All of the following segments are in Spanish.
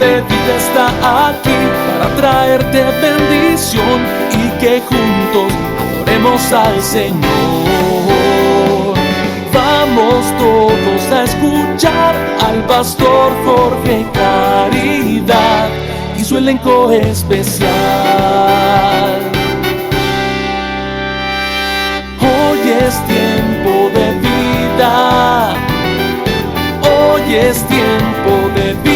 de vida está aquí para traerte bendición y que juntos adoremos al Señor. Vamos todos a escuchar al pastor Jorge Caridad y su elenco especial. Hoy es tiempo de vida. Hoy es tiempo de vida.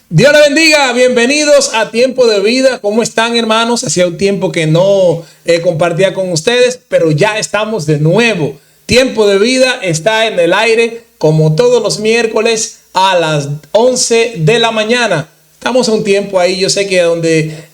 Dios le bendiga, bienvenidos a Tiempo de Vida. ¿Cómo están, hermanos? Hacía un tiempo que no compartía con ustedes, pero ya estamos de nuevo. Tiempo de Vida está en el aire como todos los miércoles a las 11 de la mañana. Estamos a un tiempo ahí, yo sé que donde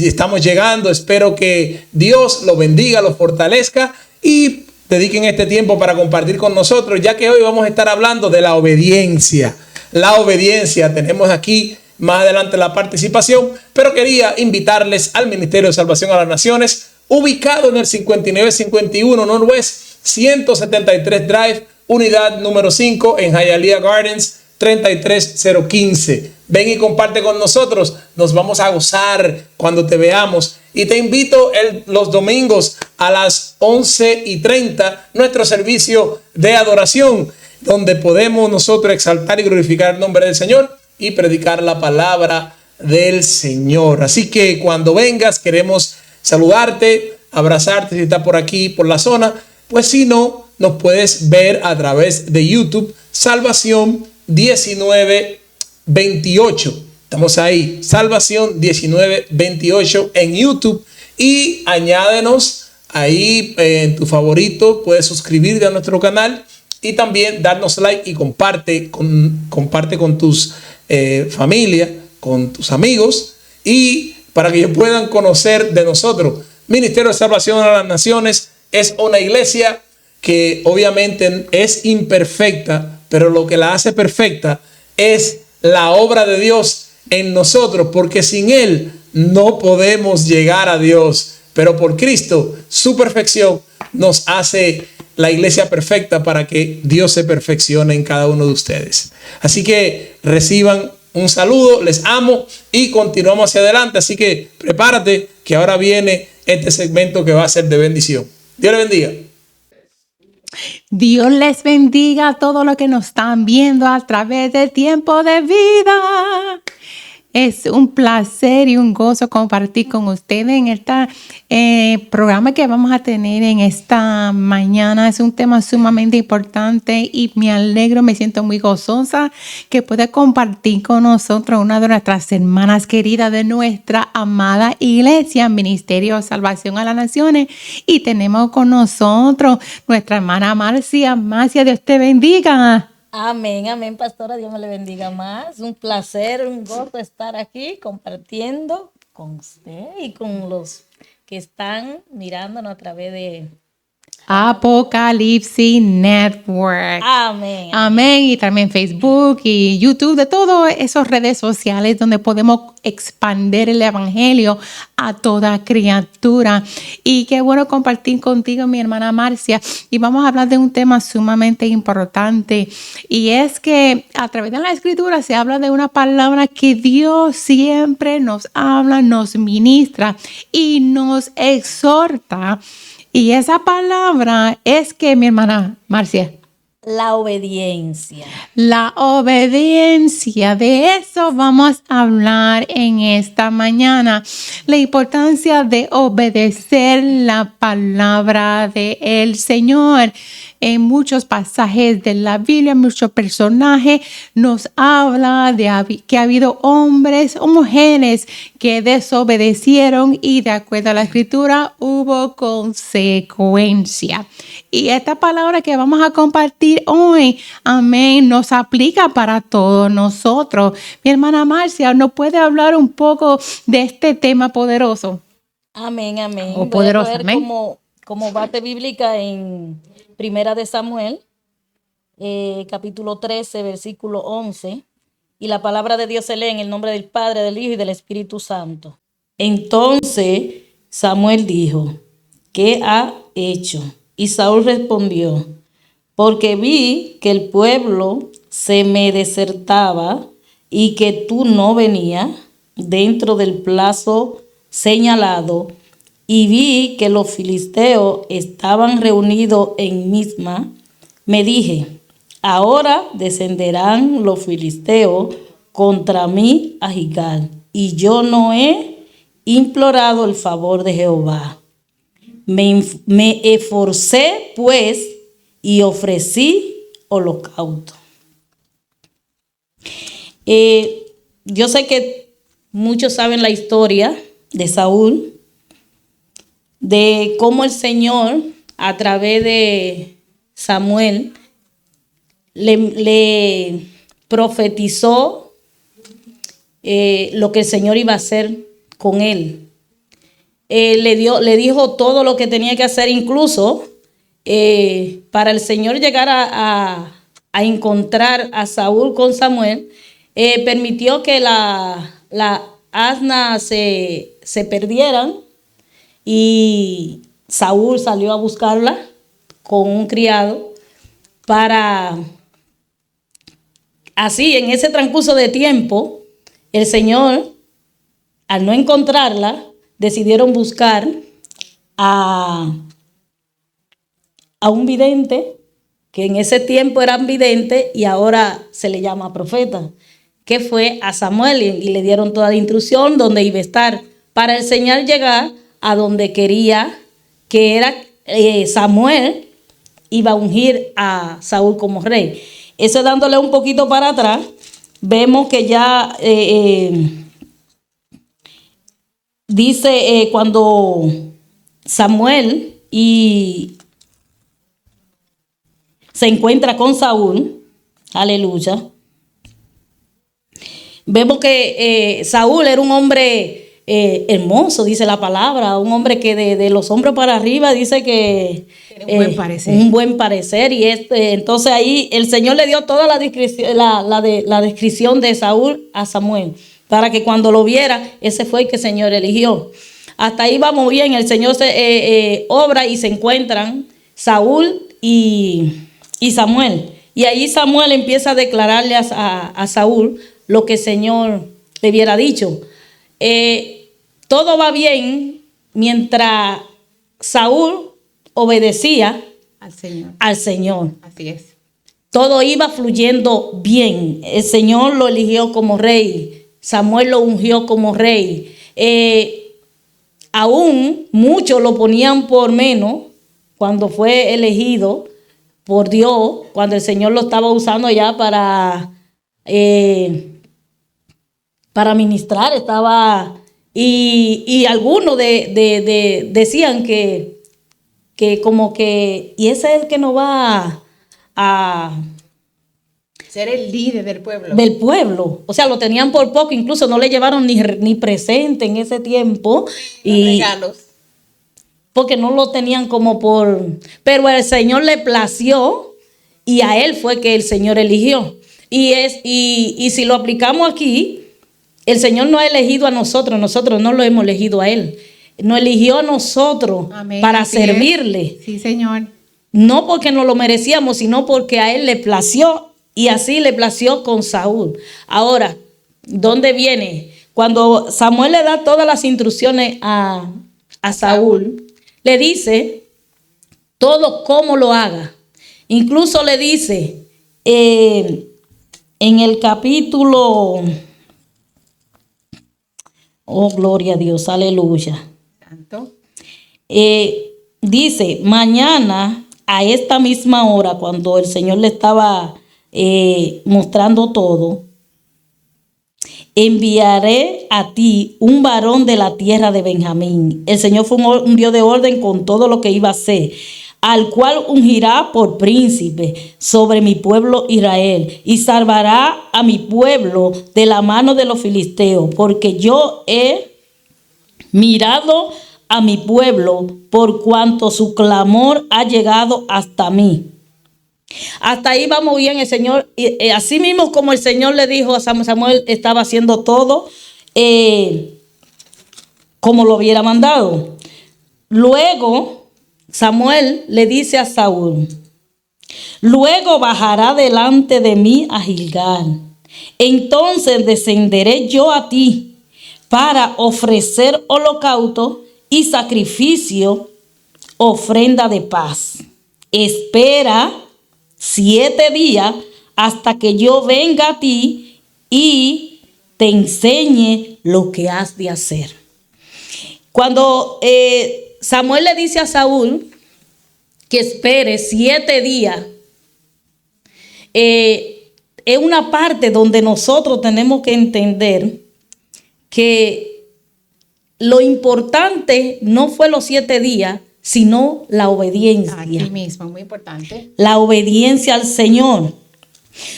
estamos llegando, espero que Dios lo bendiga, lo fortalezca y dediquen este tiempo para compartir con nosotros, ya que hoy vamos a estar hablando de la obediencia. La obediencia, tenemos aquí más adelante la participación, pero quería invitarles al Ministerio de Salvación a las Naciones, ubicado en el 5951 Northwest 173 Drive, unidad número 5 en Hialeah Gardens 33015. Ven y comparte con nosotros, nos vamos a gozar cuando te veamos. Y te invito los domingos a las 11:30, nuestro servicio de adoración, donde podemos nosotros exaltar y glorificar el nombre del Señor y predicar la palabra del Señor. Así que cuando vengas queremos saludarte, abrazarte si estás por aquí, por la zona. Pues si no, nos puedes ver a través de YouTube, Salvación 1928. Estamos ahí, Salvación 1928 en YouTube. Y añádenos ahí en tu favorito. Puedes suscribirte a nuestro canal y también darnos like y comparte con tus familia, con tus amigos, y para que ellos puedan conocer de nosotros. Ministerio de Salvación a las Naciones es una iglesia que obviamente es imperfecta, pero lo que la hace perfecta es la obra de Dios en nosotros, porque sin Él no podemos llegar a Dios, pero por Cristo, su perfección nos hace la iglesia perfecta para que Dios se perfeccione en cada uno de ustedes. Así que reciban un saludo, les amo y continuamos hacia adelante. Así que prepárate que ahora viene este segmento que va a ser de bendición. Dios les bendiga. Dios les bendiga a todos los que nos están viendo a través de Tiempo de Vida. Es un placer y un gozo compartir con ustedes en este programa que vamos a tener en esta mañana. Es un tema sumamente importante y me alegro, me siento muy gozosa que pueda compartir con nosotros una de nuestras hermanas queridas de nuestra amada iglesia, Ministerio de Salvación a las Naciones. Y tenemos con nosotros nuestra hermana Marcia. Marcia, Dios te bendiga. Amén, amén, pastora, Dios me le bendiga más. Un placer, un gozo estar aquí compartiendo con usted y con los que están mirándonos a través de Apocalipsis Network. Amén. Amén. Y también Facebook y YouTube, de todas esas redes sociales donde podemos expandir el evangelio a toda criatura. Y qué bueno compartir contigo, mi hermana Marcia. Y vamos a hablar de un tema sumamente importante. Y es que a través de la escritura se habla de una palabra que Dios siempre nos habla, nos ministra y nos exhorta. Y esa palabra es que, mi hermana Marcia, la obediencia. La obediencia, de eso vamos a hablar en esta mañana. La importancia de obedecer la palabra del Señor. En muchos pasajes de la Biblia, muchos personajes nos habla de que ha habido hombres o mujeres que desobedecieron y de acuerdo a la escritura hubo consecuencia. Y esta palabra que vamos a compartir hoy, amén, nos aplica para todos nosotros. Mi hermana Marcia, ¿nos puede hablar un poco de este tema poderoso? Amén, amén. O poderoso, amén. Como base bíblica en Primera de Samuel, capítulo 13, versículo 11. Y la palabra de Dios se lee en el nombre del Padre, del Hijo y del Espíritu Santo. Entonces Samuel dijo: ¿qué ha hecho? Y Saúl respondió: porque vi que el pueblo se me desertaba y que tú no venías dentro del plazo señalado, y vi que los filisteos estaban reunidos en Misma, me dije, ahora descenderán los filisteos contra mí a Gilgal, y yo no he implorado el favor de Jehová. Me esforcé pues y ofrecí holocausto. Yo sé que muchos saben la historia de Saúl, de cómo el Señor a través de Samuel le profetizó lo que el Señor iba a hacer con él. Le dijo todo lo que tenía que hacer, incluso para el Señor llegar a encontrar a Saúl con Samuel, permitió que la asna se perdieran, y Saúl salió a buscarla con un criado para, así en ese transcurso de tiempo, el Señor, al no encontrarla, decidieron buscar a un vidente, que en ese tiempo eran videntes y ahora se le llama profeta, que fue a Samuel, y le dieron toda la instrucción donde iba a estar para el Señor llegar a donde quería, que era Samuel iba a ungir a Saúl como rey. Eso, dándole un poquito para atrás, vemos que ya dice cuando Samuel se encuentra con Saúl, aleluya, vemos que Saúl era un hombre hermoso, dice la palabra, un hombre que de los hombros para arriba dice que un buen parecer, y entonces ahí el Señor le dio toda la descripción de Saúl a Samuel, para que cuando lo viera, ese fue el que el Señor eligió. Hasta ahí vamos bien. El Señor obra y se encuentran Saúl y Samuel, y ahí Samuel empieza a declararle a Saúl lo que el Señor le hubiera dicho. Todo va bien mientras Saúl obedecía al Señor. Así es. Todo iba fluyendo bien. El Señor lo eligió como rey. Samuel lo ungió como rey. Aún muchos lo ponían por menos cuando fue elegido por Dios, cuando el Señor lo estaba usando ya para ministrar, y algunos decían que como que, y ese es el que no va a ser el líder del pueblo. Del pueblo. O sea, lo tenían por poco, incluso no le llevaron ni presente en ese tiempo. Y regalos. Porque no lo tenían como por... Pero el Señor le plació, y a él fue que el Señor eligió. Y si lo aplicamos aquí, el Señor no ha elegido a nosotros no lo hemos elegido a él. Nos eligió a nosotros. Amén, para servirle. Sí, Señor. No porque nos lo merecíamos, sino porque a él le plació, y así le plació con Saúl. Ahora, ¿dónde viene? Cuando Samuel le da todas las instrucciones a Saúl, le dice todo cómo lo haga. Incluso le dice en el capítulo, oh gloria a Dios, aleluya. Santo. Dice, mañana a esta misma hora, cuando el Señor le estaba mostrando todo, enviaré a ti un varón de la tierra de Benjamín. El Señor fue un Dios de orden con todo lo que iba a hacer, al cual ungirá por príncipe sobre mi pueblo Israel, y salvará a mi pueblo de la mano de los filisteos, porque yo he mirado a mi pueblo por cuanto su clamor ha llegado hasta mí. Hasta ahí vamos bien. El Señor, así mismo como el Señor le dijo a Samuel, estaba haciendo todo como lo hubiera mandado. Luego Samuel le dice a Saúl, Luego bajará delante de mí a Gilgal. Entonces descenderé yo a ti para ofrecer holocausto y sacrificio, ofrenda de paz. Espera 7 días hasta que yo venga a ti y te enseñe lo que has de hacer. Cuando Samuel le dice a Saúl que espere 7 días, es una parte donde nosotros tenemos que entender que lo importante no fue los 7 días, sino la obediencia. Aquí mismo, muy importante. La obediencia al Señor.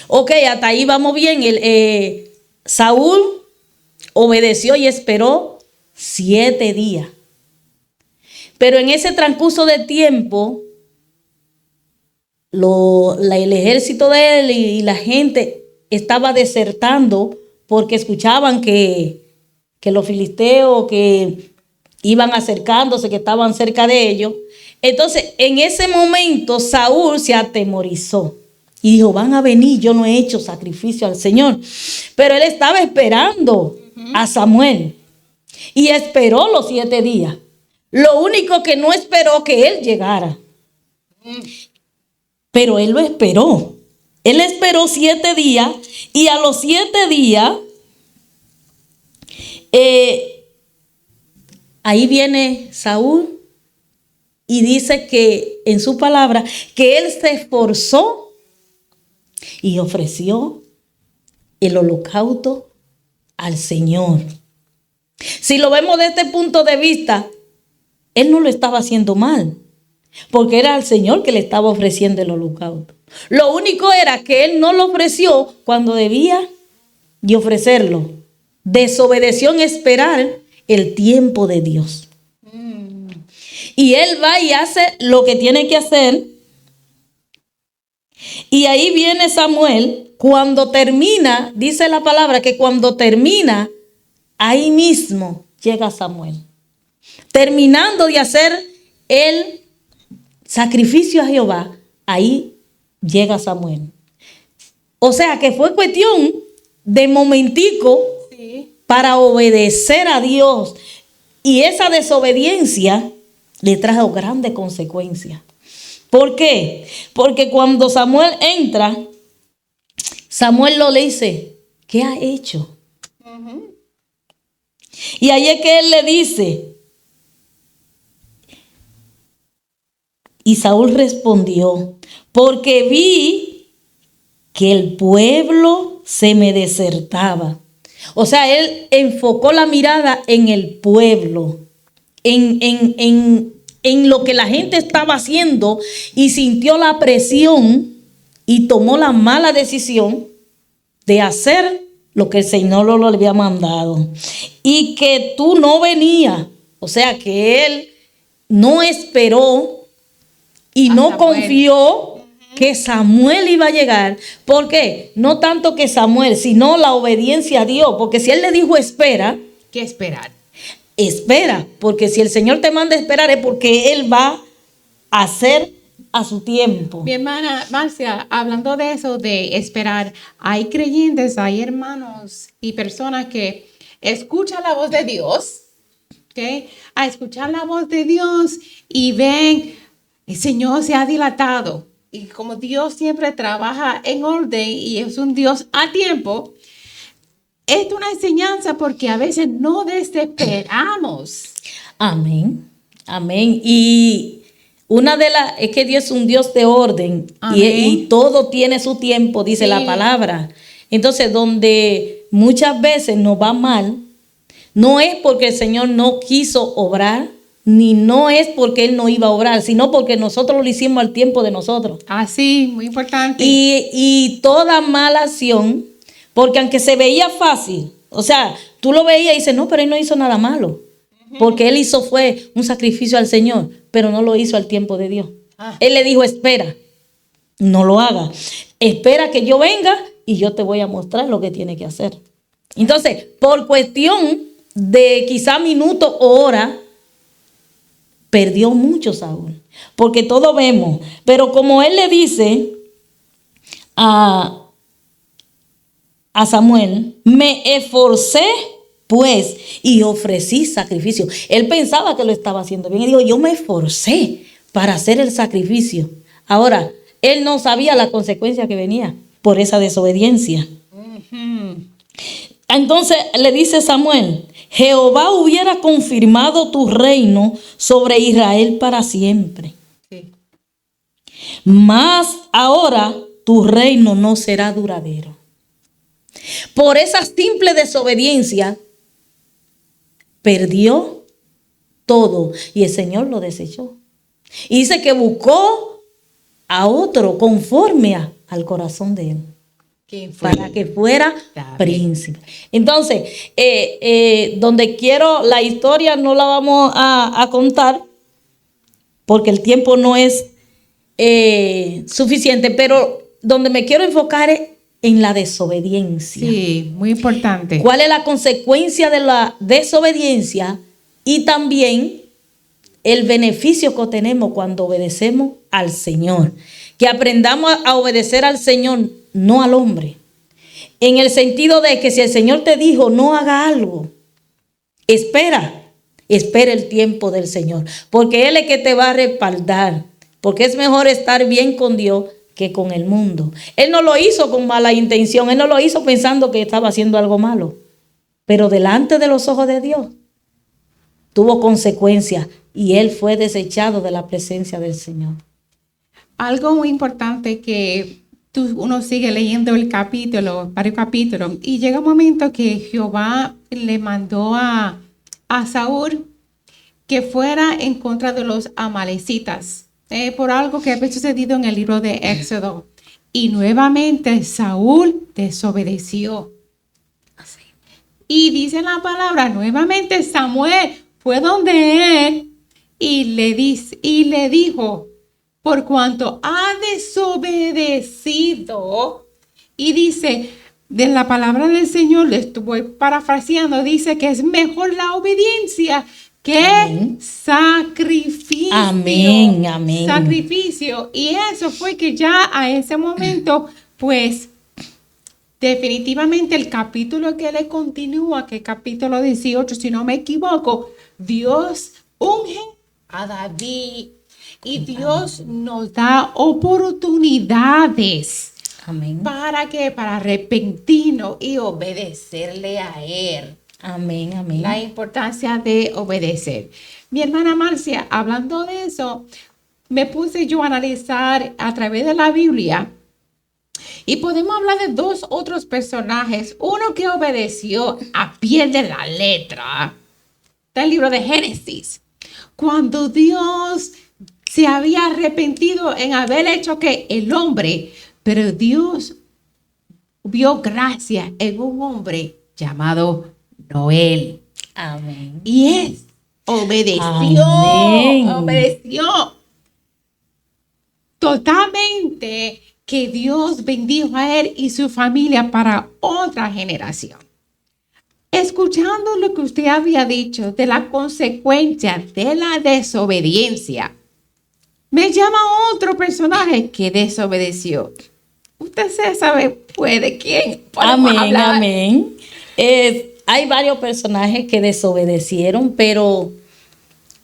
Ok, hasta ahí vamos bien. Saúl obedeció y esperó 7 días. Pero en ese transcurso de tiempo, el ejército de él y la gente estaba desertando porque escuchaban que los filisteos que iban acercándose, que estaban cerca de ellos. Entonces, en ese momento, Saúl se atemorizó y dijo, van a venir, yo no he hecho sacrificio al Señor. Pero él estaba esperando a Samuel y esperó los 7 días. Lo único que no esperó que él llegara. Pero él lo esperó. Él esperó 7 días y a los 7 días, ahí viene Saúl y dice que en su palabra que él se esforzó y ofreció el holocausto al Señor. Si lo vemos desde este punto de vista, él no lo estaba haciendo mal, porque era al Señor que le estaba ofreciendo el holocausto. Lo único era que él no lo ofreció cuando debía de ofrecerlo. Desobedeció en esperar el tiempo de Dios. Y él va y hace lo que tiene que hacer. Y ahí viene Samuel. Cuando termina, dice la palabra que cuando termina, ahí mismo llega Samuel. Terminando de hacer el sacrificio a Jehová, ahí llega Samuel. O sea que fue cuestión de momentico para obedecer a Dios. Y esa desobediencia le trajo grandes consecuencias. ¿Por qué? Porque cuando Samuel entra, Samuel le dice, ¿qué ha hecho? Y ahí es que él le dice, y Saúl respondió, porque vi que el pueblo se me desertaba. O sea, él enfocó la mirada en el pueblo, en lo que la gente estaba haciendo y sintió la presión y tomó la mala decisión de hacer lo que el Señor lo había mandado. Y que tú no venías, o sea, que él no esperó y no confió que Samuel iba a llegar. ¿Por qué? No tanto que Samuel, sino la obediencia a Dios. Porque si él le dijo espera, ¿qué esperar? Espera, porque si el Señor te manda a esperar es porque Él va a hacer a su tiempo. Mi hermana Marcia, hablando de eso, de esperar, hay creyentes, hay hermanos y personas que escuchan la voz de Dios, ¿ok? A escuchar la voz de Dios y ven, el Señor se ha dilatado. Y como Dios siempre trabaja en orden y es un Dios a tiempo, es una enseñanza porque a veces no desesperamos. Amén, amén. Y una de las, es que Dios es un Dios de orden y todo tiene su tiempo, dice la palabra. Entonces, donde muchas veces nos va mal, no es porque el Señor no quiso obrar, ni no es porque Él no iba a obrar, sino porque nosotros lo hicimos al tiempo de nosotros. Sí, muy importante. Y toda mala acción, porque aunque se veía fácil, o sea, tú lo veías y dices, no, pero Él no hizo nada malo. Porque Él fue un sacrificio al Señor, pero no lo hizo al tiempo de Dios. Él le dijo, espera, no lo haga. Espera que yo venga y yo te voy a mostrar lo que tiene que hacer. Entonces, por cuestión de quizá minuto o hora, perdió mucho Saúl. Porque todo vemos. Pero como él le dice, a Samuel, me esforcé pues y ofrecí sacrificio. Él pensaba que lo estaba haciendo bien. Él dijo, yo me esforcé para hacer el sacrificio. Ahora, él no sabía la consecuencia que venía por esa desobediencia. Entonces le dice Samuel, Jehová hubiera confirmado tu reino sobre Israel para siempre. Sí. Mas ahora tu reino no será duradero. Por esa simple desobediencia, perdió todo y el Señor lo desechó. Y dice que buscó a otro conforme al corazón de él, ¿Quién fue? para que fuera David. príncipe. Entonces, donde quiero, la historia no la vamos a contar porque el tiempo no es suficiente, pero donde me quiero enfocar es en la desobediencia. Sí, muy importante. ¿Cuál es la consecuencia de la desobediencia? Y también el beneficio que tenemos cuando obedecemos al Señor. Que aprendamos a obedecer al Señor, no al hombre. En el sentido de que si el Señor te dijo no haga algo, espera el tiempo del Señor. Porque Él es que te va a respaldar. Porque es mejor estar bien con Dios que con el mundo. Él no lo hizo con mala intención. Él no lo hizo pensando que estaba haciendo algo malo. Pero delante de los ojos de Dios tuvo consecuencias y él fue desechado de la presencia del Señor. Algo muy importante que uno sigue leyendo el capítulo, varios capítulos, y llega un momento que Jehová le mandó a Saúl que fuera en contra de los amalecitas, por algo que había sucedido en el libro de Éxodo. Y nuevamente Saúl desobedeció. Y dice la palabra, nuevamente Samuel fue donde él y le dijo, por cuanto ha desobedecido, y dice, de la palabra del Señor, le estoy parafraseando, dice que es mejor la obediencia que sacrificio. Amén, amén. Sacrificio. Y eso fue que ya a ese momento, pues, definitivamente el capítulo que le continúa, que es capítulo 18, si no me equivoco, Dios unge a David y Dios nos da oportunidades. Amén. ¿Para qué? Para arrepentirnos y obedecerle a Él. Amén, amén. La importancia de obedecer. Mi hermana Marcia, hablando de eso, me puse yo a analizar a través de la Biblia. Y podemos hablar de dos otros personajes. Uno que obedeció a pie de la letra. Está el libro de Génesis. Cuando Dios se había arrepentido en haber hecho que el hombre, pero Dios vio gracia en un hombre llamado Noé. Amén. Y él obedeció. Amén. Obedeció totalmente, que Dios bendijo a él y su familia para otra generación. Escuchando lo que usted había dicho de la consecuencia de la desobediencia, me llama otro personaje que desobedeció. Usted se sabe, puede quién. Amén, hablar. amén. Hay varios personajes que desobedecieron, pero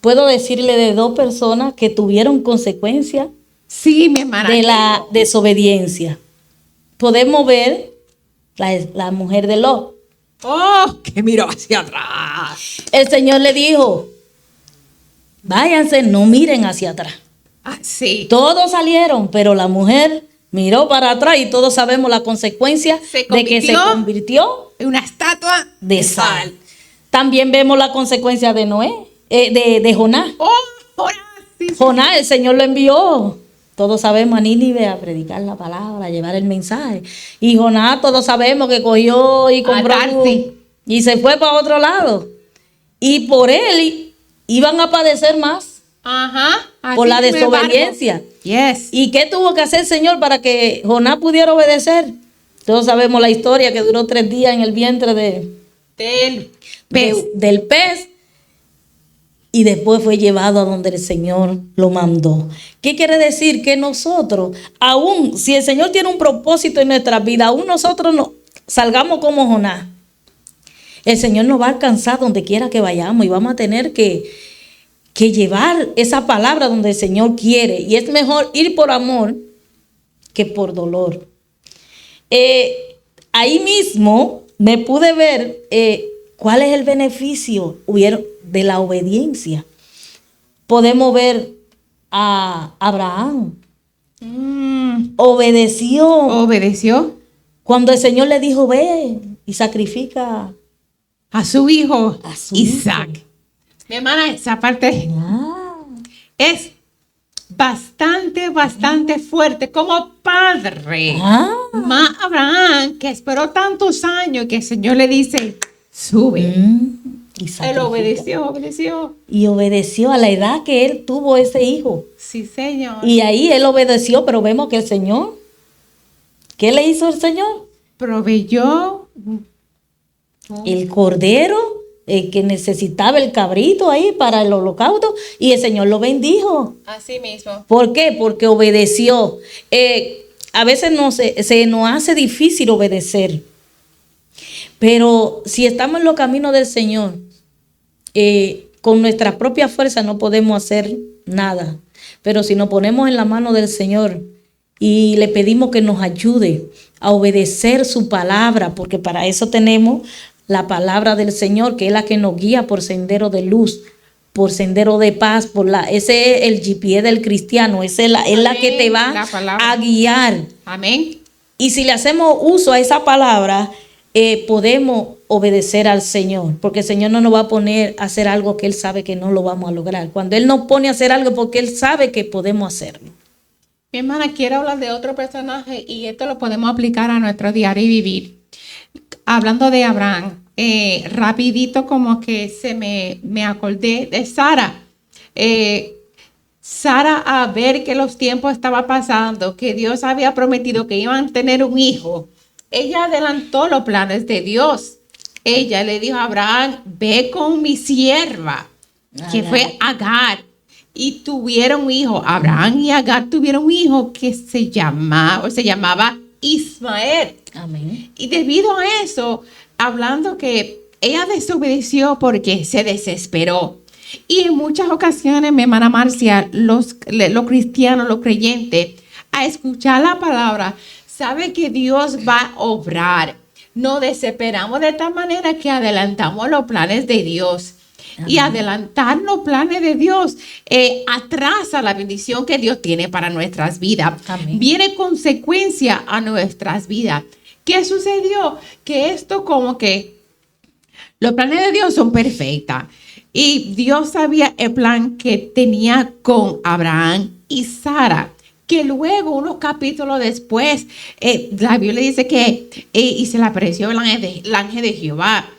puedo decirle de dos personas que tuvieron consecuencias Sí, mi hermana. de la desobediencia. Podemos ver la mujer de Lot. Oh, que miró hacia atrás. El Señor le dijo, váyanse, no miren hacia atrás. Ah, sí. Todos salieron, pero la mujer miró para atrás y todos sabemos la consecuencia de que se convirtió Una estatua de sal. También vemos la consecuencia de Noé, de Jonás. Oh, Jonás. Sí, sí. Jonás, el Señor lo envió. Todos sabemos a Nínive a predicar la palabra, a llevar el mensaje. Y Jonás, todos sabemos que cogió y compró Tarsis. y se fue para otro lado. Y por él iban a padecer más Ajá. por la así fue, desobediencia. barco. Yes. ¿Y qué tuvo que hacer el Señor para que Jonás pudiera obedecer? Todos sabemos la historia, que duró 3 días en el vientre Del pez. del pez. y después fue llevado a donde el Señor lo mandó. ¿Qué quiere decir? Que nosotros, aún si el Señor tiene un propósito en nuestra vida, aún nosotros no salgamos como Jonás, el Señor nos va a alcanzar donde quiera que vayamos y vamos a tener que llevar esa palabra donde el Señor quiere. Y es mejor ir por amor que por dolor. Ahí mismo me pude ver cuál es el beneficio de la obediencia. Podemos ver a Abraham. Obedeció. Cuando el Señor le dijo, ve y sacrifica A su hijo a su Isaac. hijo. Mi hermana, esa parte es bastante fuerte como padre. Más Abraham, que esperó tantos años, que el Señor le dice, sube. Y Él sacrifica. obedeció. Y obedeció a la edad que él tuvo ese hijo. Sí, Señor. Y ahí él obedeció, pero vemos que el Señor, ¿qué le hizo el Señor? Proveyó. El cordero que necesitaba, el cabrito ahí para el holocausto, y el Señor lo bendijo. Así mismo. ¿Por qué? Porque obedeció. A veces se nos hace difícil obedecer, pero si estamos en los caminos del Señor, con nuestra propia fuerza no podemos hacer nada, pero si nos ponemos en la mano del Señor y le pedimos que nos ayude a obedecer su palabra, porque para eso tenemos la palabra del Señor, que es la que nos guía por sendero de luz, por sendero de paz, ese es el GPS del cristiano, es la que te va La palabra. a guiar. Amén. Y si le hacemos uso a esa palabra, podemos obedecer al Señor, porque el Señor no nos va a poner a hacer algo que Él sabe que no lo vamos a lograr. Cuando Él nos pone a hacer algo, porque Él sabe que podemos hacerlo. Mi hermana, quiero hablar de otro personaje y esto lo podemos aplicar a nuestro diario vivir. Hablando de Abraham, rapidito como que me acordé de Sara. Sara, a ver que los tiempos estaban pasando, que Dios había prometido que iban a tener un hijo, ella adelantó los planes de Dios. Ella le dijo a Abraham, ve con mi sierva, que fue Agar. Y tuvieron un hijo. Abraham y Agar tuvieron un hijo que se llamaba Ismael. Amén. Y debido a eso, hablando que ella desobedeció porque se desesperó. Y en muchas ocasiones, mi hermana Marcia, los cristianos, los creyentes, a escuchar la palabra, sabe que Dios va a obrar. Nos desesperamos de tal manera que adelantamos los planes de Dios. Amén. Y adelantar los planes de Dios atrasa la bendición que Dios tiene para nuestras vidas. Amén. Viene consecuencia a nuestras vidas. ¿Qué sucedió? Que esto como que los planes de Dios son perfectos. Y Dios sabía el plan que tenía con Abraham y Sara. Que luego, unos capítulos después, la Biblia dice que y se le apareció el ángel de Jehová.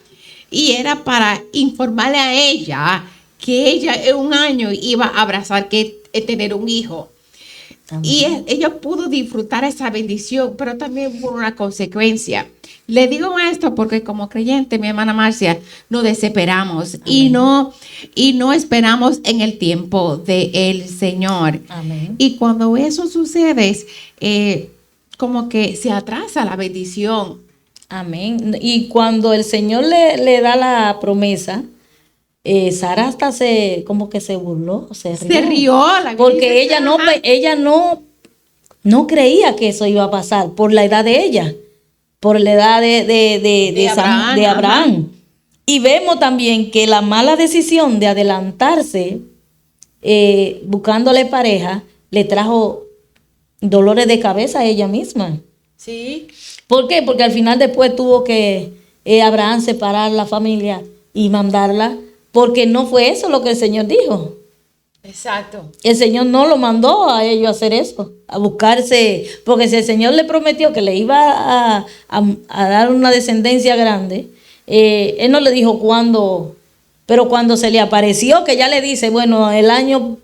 Y era para informarle a ella que ella en un año iba a abrazar, tener un hijo. Amén. Y ella pudo disfrutar esa bendición, pero también por una consecuencia. Le digo esto porque como creyente, mi hermana Marcia, nos desesperamos y no esperamos en el tiempo del Señor. Amén. Y cuando eso sucede, como que se atrasa la bendición. Amén. Y cuando el Señor le da la promesa, Sara hasta como que se burló, se rió. Porque ella no creía que eso iba a pasar por la edad de ella, por la edad de Abraham. Y vemos también que la mala decisión de adelantarse buscándole pareja le trajo dolores de cabeza a ella misma. Sí. ¿Por qué? Porque al final después tuvo que Abraham separar la familia y mandarla, porque no fue eso lo que el Señor dijo. Exacto. El Señor no lo mandó a ellos a hacer eso, a buscarse, porque si el Señor le prometió que le iba a dar una descendencia grande, Él no le dijo cuándo, pero cuando se le apareció, que ya le dice, bueno, el año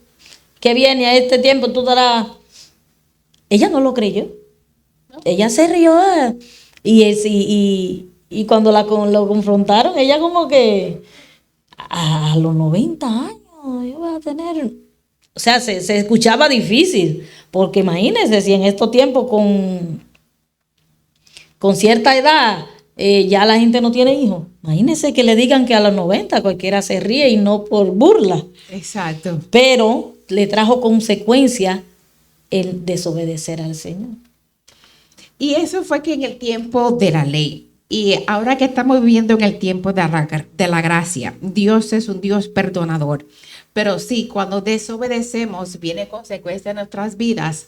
que viene a este tiempo tú darás, ella no lo creyó. Ella se rió y cuando lo confrontaron, ella como que a los 90 años, no, yo voy a tener... O sea, se escuchaba difícil, porque imagínense si en estos tiempos con cierta edad ya la gente no tiene hijos. Imagínense que le digan que a los 90 cualquiera se ríe y no por burla. Exacto. Pero le trajo consecuencia el desobedecer al Señor. Y eso fue que en el tiempo de la ley, y ahora que estamos viviendo en el tiempo de la gracia, Dios es un Dios perdonador. Pero sí, cuando desobedecemos, viene consecuencia en nuestras vidas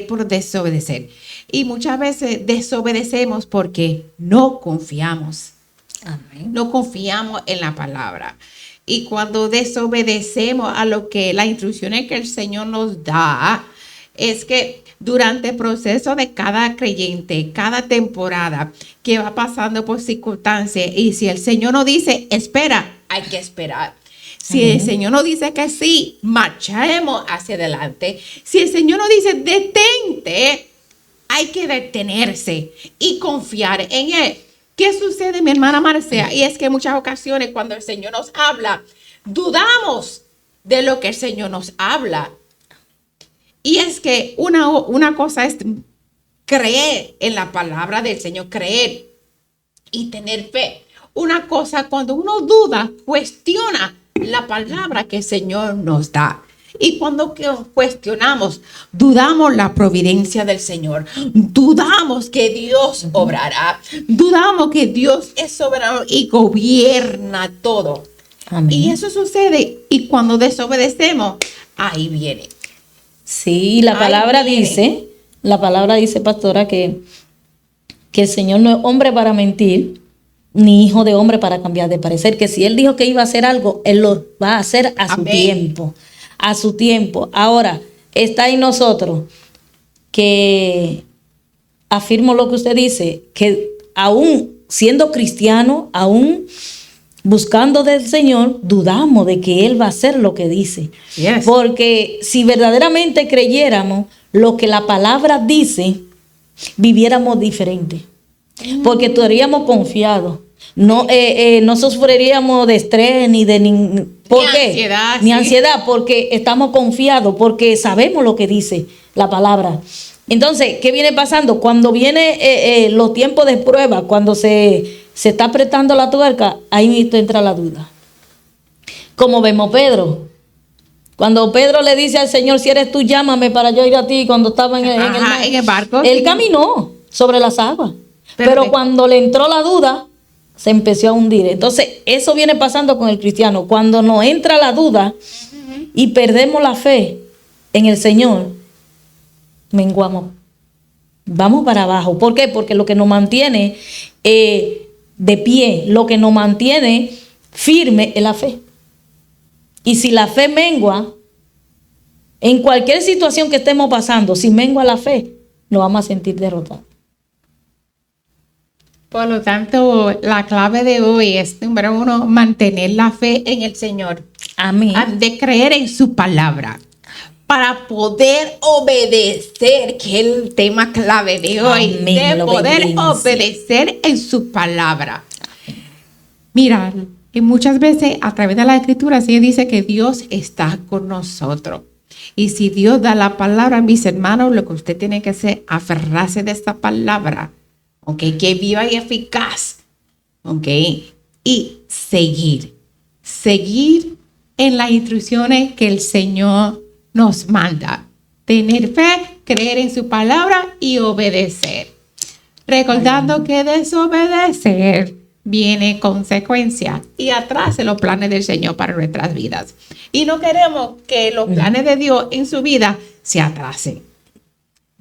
por desobedecer. Y muchas veces desobedecemos porque no confiamos. Amén. No confiamos en la palabra. Y cuando desobedecemos a lo que las instrucciones que el Señor nos da, es que durante el proceso de cada creyente, cada temporada que va pasando por circunstancias, y si el Señor nos dice, espera, hay que esperar. Si el Señor nos dice que sí, marcharemos hacia adelante. Si el Señor nos dice, detente, hay que detenerse y confiar en Él. ¿Qué sucede, mi hermana Marcela? Y es que en muchas ocasiones cuando el Señor nos habla, dudamos de lo que el Señor nos habla. Y es que una cosa es creer en la palabra del Señor, creer y tener fe. Una cosa cuando uno duda, cuestiona la palabra que el Señor nos da. Y cuando cuestionamos, dudamos la providencia del Señor, dudamos que Dios obrará, dudamos que Dios es soberano y gobierna todo. Amén. Y eso sucede, y cuando desobedecemos, ahí viene. Sí, la palabra dice, pastora, que el Señor no es hombre para mentir, ni hijo de hombre para cambiar de parecer, que si Él dijo que iba a hacer algo, Él lo va a hacer a su tiempo, a su tiempo. Ahora, está en nosotros que afirmo lo que usted dice, que aún siendo cristiano, aún buscando del Señor, dudamos de que Él va a hacer lo que dice. Yes. Porque si verdaderamente creyéramos lo que la palabra dice, viviéramos diferente. Porque estaríamos confiados. No, no sufriríamos de estrés ni de ¿por qué? Ansiedad, ni sí. ansiedad, porque estamos confiados, porque sabemos lo que dice la palabra. Entonces, ¿qué viene pasando? Cuando viene los tiempos de prueba, cuando se está apretando la tuerca, ahí entra la duda. Como vemos Pedro. Cuando Pedro le dice al Señor, si eres tú, llámame para yo ir a ti, cuando estaba en el barco. Él Sí. caminó sobre las aguas. Pero Perfecto. cuando le entró la duda, se empezó a hundir. Entonces, eso viene pasando con el cristiano. Cuando nos entra la duda y perdemos la fe en el Señor, menguamos. Vamos para abajo. ¿Por qué? Porque lo que nos mantiene de pie, lo que nos mantiene firme es la fe. Y si la fe mengua, en cualquier situación que estemos pasando, si mengua la fe, nos vamos a sentir derrotados. Por lo tanto, la clave de hoy es, número 1, mantener la fe en el Señor. Amén. De creer en su palabra. Para poder obedecer, que es el tema clave de hoy. Amén, De la poder obediencia. obedecer en su palabra. Mira, y muchas veces a través de la escritura se dice que Dios está con nosotros. Y si Dios da la palabra, mis hermanos, lo que usted tiene que hacer es aferrarse de esta palabra. ¿Ok? Que viva y eficaz. ¿Ok? Y seguir en las instrucciones que el Señor nos manda. Tener fe, creer en su palabra y obedecer. Recordando que desobedecer viene consecuencia y atrase los planes del Señor para nuestras vidas. Y no queremos que los planes de Dios en su vida se atrasen.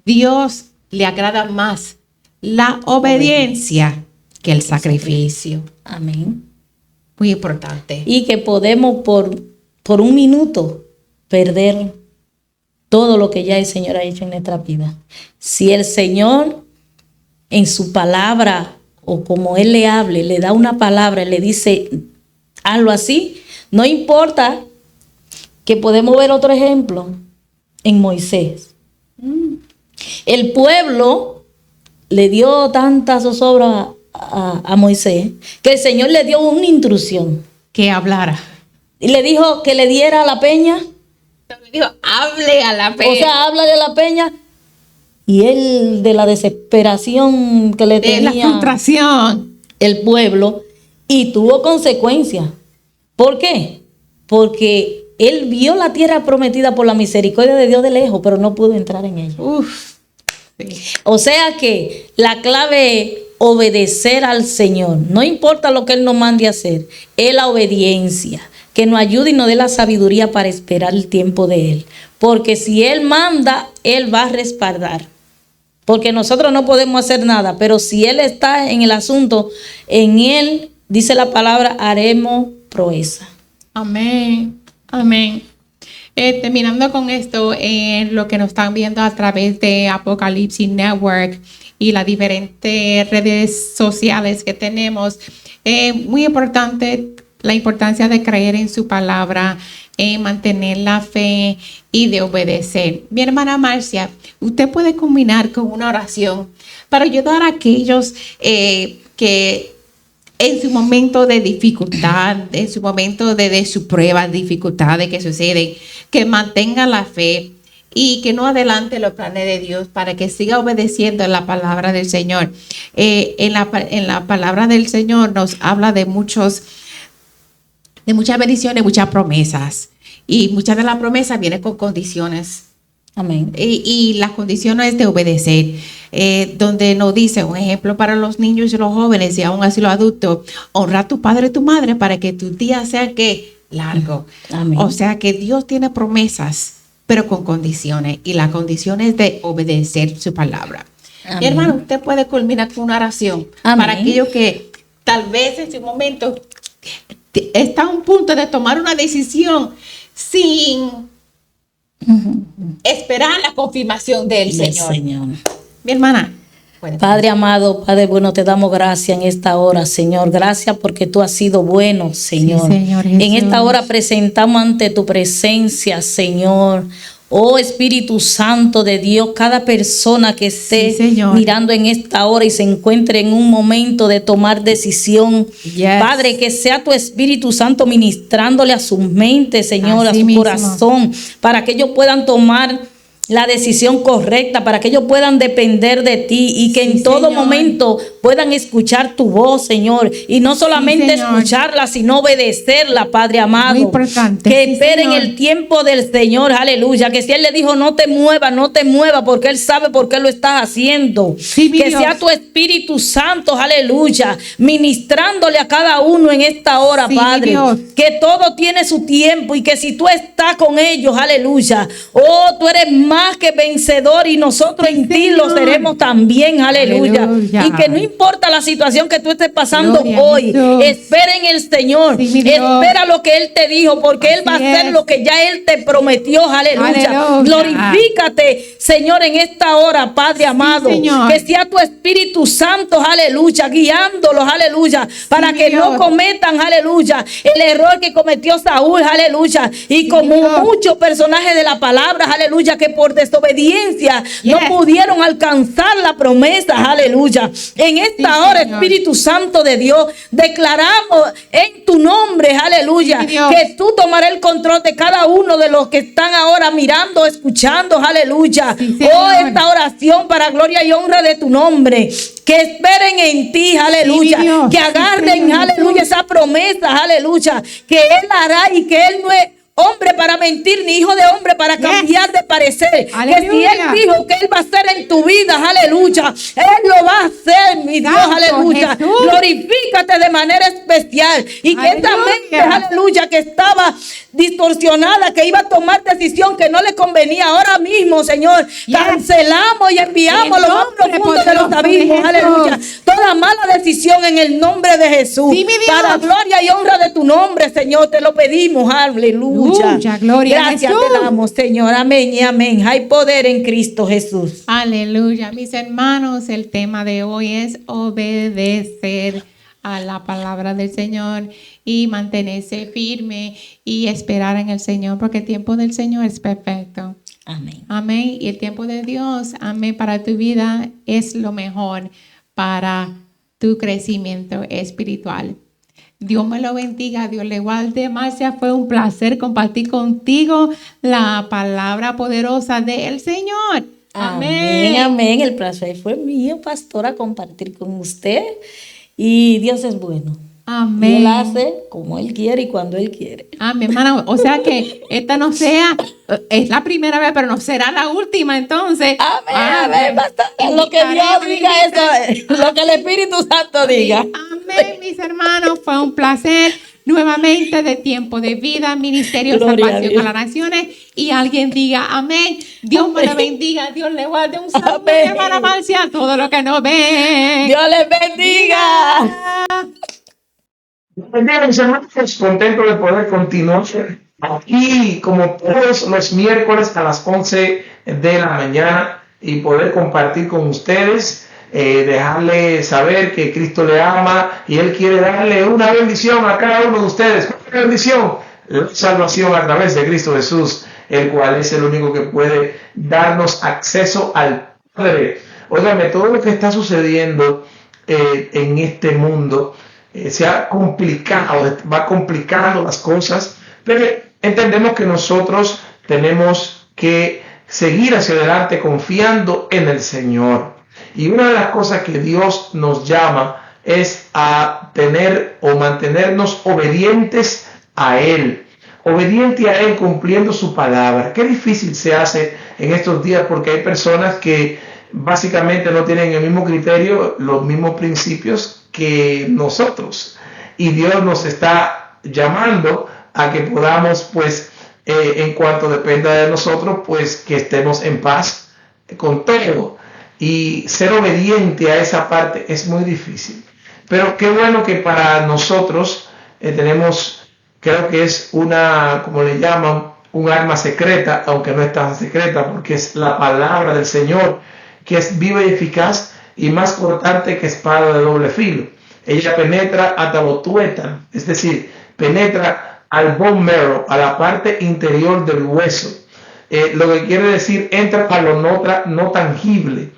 Dios le agrada más la obediencia que el sacrificio. Amén. Muy importante. Y que podemos por un minuto perder todo lo que ya el Señor ha hecho en nuestra vida. Si el Señor en su palabra o como Él le hable, le da una palabra, le dice, hazlo así, no importa, que podemos ver otro ejemplo en Moisés. El pueblo le dio tanta zozobra a Moisés que el Señor le dio una instrucción. Que hablara. Y le dijo que le diera a la peña. Dijo, hable a la peña. O sea, háblale a la peña. Y él, de la desesperación que le de la tenía frustración. el pueblo, y tuvo consecuencias. ¿Por qué? Porque él vio la tierra prometida por la misericordia de Dios de lejos, pero no pudo entrar en ella. Uf. Sí. O sea que la clave es obedecer al Señor. No importa lo que Él nos mande a hacer, es la obediencia. Que nos ayude y nos dé la sabiduría para esperar el tiempo de Él. Porque si Él manda, Él va a respaldar. Porque nosotros no podemos hacer nada, pero si Él está en el asunto, en Él, dice la palabra, haremos proeza. Amén. Amén. Terminando con esto, lo que nos están viendo a través de Apocalipsis Network y las diferentes redes sociales que tenemos, muy importante la importancia de creer en su palabra, mantener la fe y de obedecer. Mi hermana Marcia, usted puede combinar con una oración para ayudar a aquellos que en su momento de dificultad, en su momento de su prueba, dificultades que suceden, que mantengan la fe y que no adelante los planes de Dios para que siga obedeciendo la palabra del Señor. En la palabra del Señor nos habla de muchas bendiciones, muchas promesas. Y muchas de las promesas vienen con condiciones. Amén. Y las condiciones de obedecer, donde nos dice un ejemplo para los niños y los jóvenes y aún así los adultos: honra a tu padre y tu madre para que tus días sean largo. Amén. O sea que Dios tiene promesas, pero con condiciones, y la condición es de obedecer su palabra. Amén. Hermano, usted puede culminar con una oración. Amén. Para aquellos que tal vez en su momento está a un punto de tomar una decisión sin esperar la confirmación del Señor. Mi hermana. Padre amado, Padre bueno, te damos gracias en esta hora, Señor. Gracias porque tú has sido bueno, Señor. Sí, Señor Jesús. En esta hora presentamos ante tu presencia, Señor. Oh Espíritu Santo de Dios, cada persona que esté mirando en esta hora y se encuentre en un momento de tomar decisión. Yes. Padre, que sea tu Espíritu Santo ministrándole a su mente, Señor, así a su mismo. corazón, para que ellos puedan tomar la decisión correcta, para que ellos puedan depender de ti y que en todo momento puedan escuchar tu voz, Señor, y no solamente escucharla, sino obedecerla, Padre amado. Muy importante. Que esperen el tiempo del Señor, aleluya. Que si Él le dijo no te muevas, porque Él sabe por qué lo estás haciendo. Que sea tu Espíritu Santo, aleluya, ministrándole a cada uno en esta hora, Padre. Que todo tiene su tiempo y que si tú estás con ellos, aleluya, oh, tú eres más que vencedor y nosotros en ti lo seremos también, aleluya. Y que no importa la situación que tú estés pasando hoy, espera en el Señor, espera lo que Él te dijo, porque Él va a hacer lo que ya Él te prometió, aleluya. Glorifícate, Señor, en esta hora, Padre amado, que sea tu Espíritu Santo, aleluya, guiándolos, aleluya, para que no cometan, aleluya, el error que cometió Saúl, aleluya, y como muchos personajes de la palabra, aleluya, que por desobediencia no pudieron alcanzar la promesa, aleluya. En esta hora, Espíritu Santo de Dios, declaramos en tu nombre, aleluya, que tú tomarás el control de cada uno de los que están ahora mirando, escuchando, aleluya. Esta oración para gloria y honra de tu nombre, que esperen en ti, aleluya, que agarren, aleluya, esa promesa, aleluya, que Él hará y que Él no es hombre para mentir, ni hijo de hombre para cambiar de parecer. Que si Él dijo que Él va a hacer en tu vida, aleluya, Él lo va a hacer, mi Dios, aleluya. Glorifícate de manera especial. Y que esta mente, aleluya, que estaba distorsionada, que iba a tomar decisión que no le convenía, ahora mismo, Señor, cancelamos y enviamos a lo más profundo de los abismos, aleluya, toda mala decisión en el nombre de Jesús, para gloria y honra de tu nombre, Señor, te lo pedimos, aleluya. Gloria gracias te damos, Señor, amén y amén. Hay poder en Cristo Jesús. Aleluya. Mis hermanos, el tema de hoy es obedecer a la palabra del Señor y mantenerse firme y esperar en el Señor, porque el tiempo del Señor es perfecto. Amén. Amén. Y el tiempo de Dios, amén, para tu vida es lo mejor para tu crecimiento espiritual. Dios me lo bendiga, Dios le guarde. Marcia, fue un placer compartir contigo la palabra poderosa del Señor. Amén, amén. El placer fue mío, pastora, compartir con usted. Y Dios es bueno. Amén. Y Él hace como Él quiere y cuando Él quiere. Amén, hermana. O sea que esta no sea, es la primera vez, pero no será la última, entonces. Amén, amén, pastora. Lo que Dios diga, eso es lo que el Espíritu Santo diga. Amén, mis hermanos. Fue un placer nuevamente de Tiempo de Vida, Ministerio Gloria a Salvación Dios. a las Naciones. Y alguien diga amén. Dios me lo bendiga. Dios le guarde un saludo, Amén. hermana Marcia, a todos los que nos ven. Dios les bendiga. Bendiga, mis hermanos, contento de poder continuar aquí como todos los miércoles a las 11 de la mañana y poder compartir con ustedes, dejarle saber que Cristo le ama y Él quiere darle una bendición a cada uno de ustedes. ¿Cuál bendición? La salvación a través de Cristo Jesús, el cual es el único que puede darnos acceso al Padre. Óigame, todo lo que está sucediendo en este mundo se ha complicado, va complicando las cosas, pero entendemos que nosotros tenemos que seguir hacia adelante confiando en el Señor. Y una de las cosas que Dios nos llama es a tener o mantenernos obedientes a Él. Obediente a Él cumpliendo su palabra. Qué difícil se hace en estos días porque hay personas que básicamente no tienen el mismo criterio, los mismos principios que nosotros. Y Dios nos está llamando a que podamos, pues, en cuanto dependa de nosotros, pues, que estemos en paz con todo. Y ser obediente a esa parte es muy difícil. Pero qué bueno que para nosotros tenemos, creo que es una, como le llaman, un arma secreta, aunque no es tan secreta, porque es la palabra del Señor, que es viva y eficaz y más cortante que espada de doble filo. Ella penetra hasta lo tuétano, es decir, penetra al bone marrow, a la parte interior del hueso. Lo que quiere decir, entra a lo no tangible,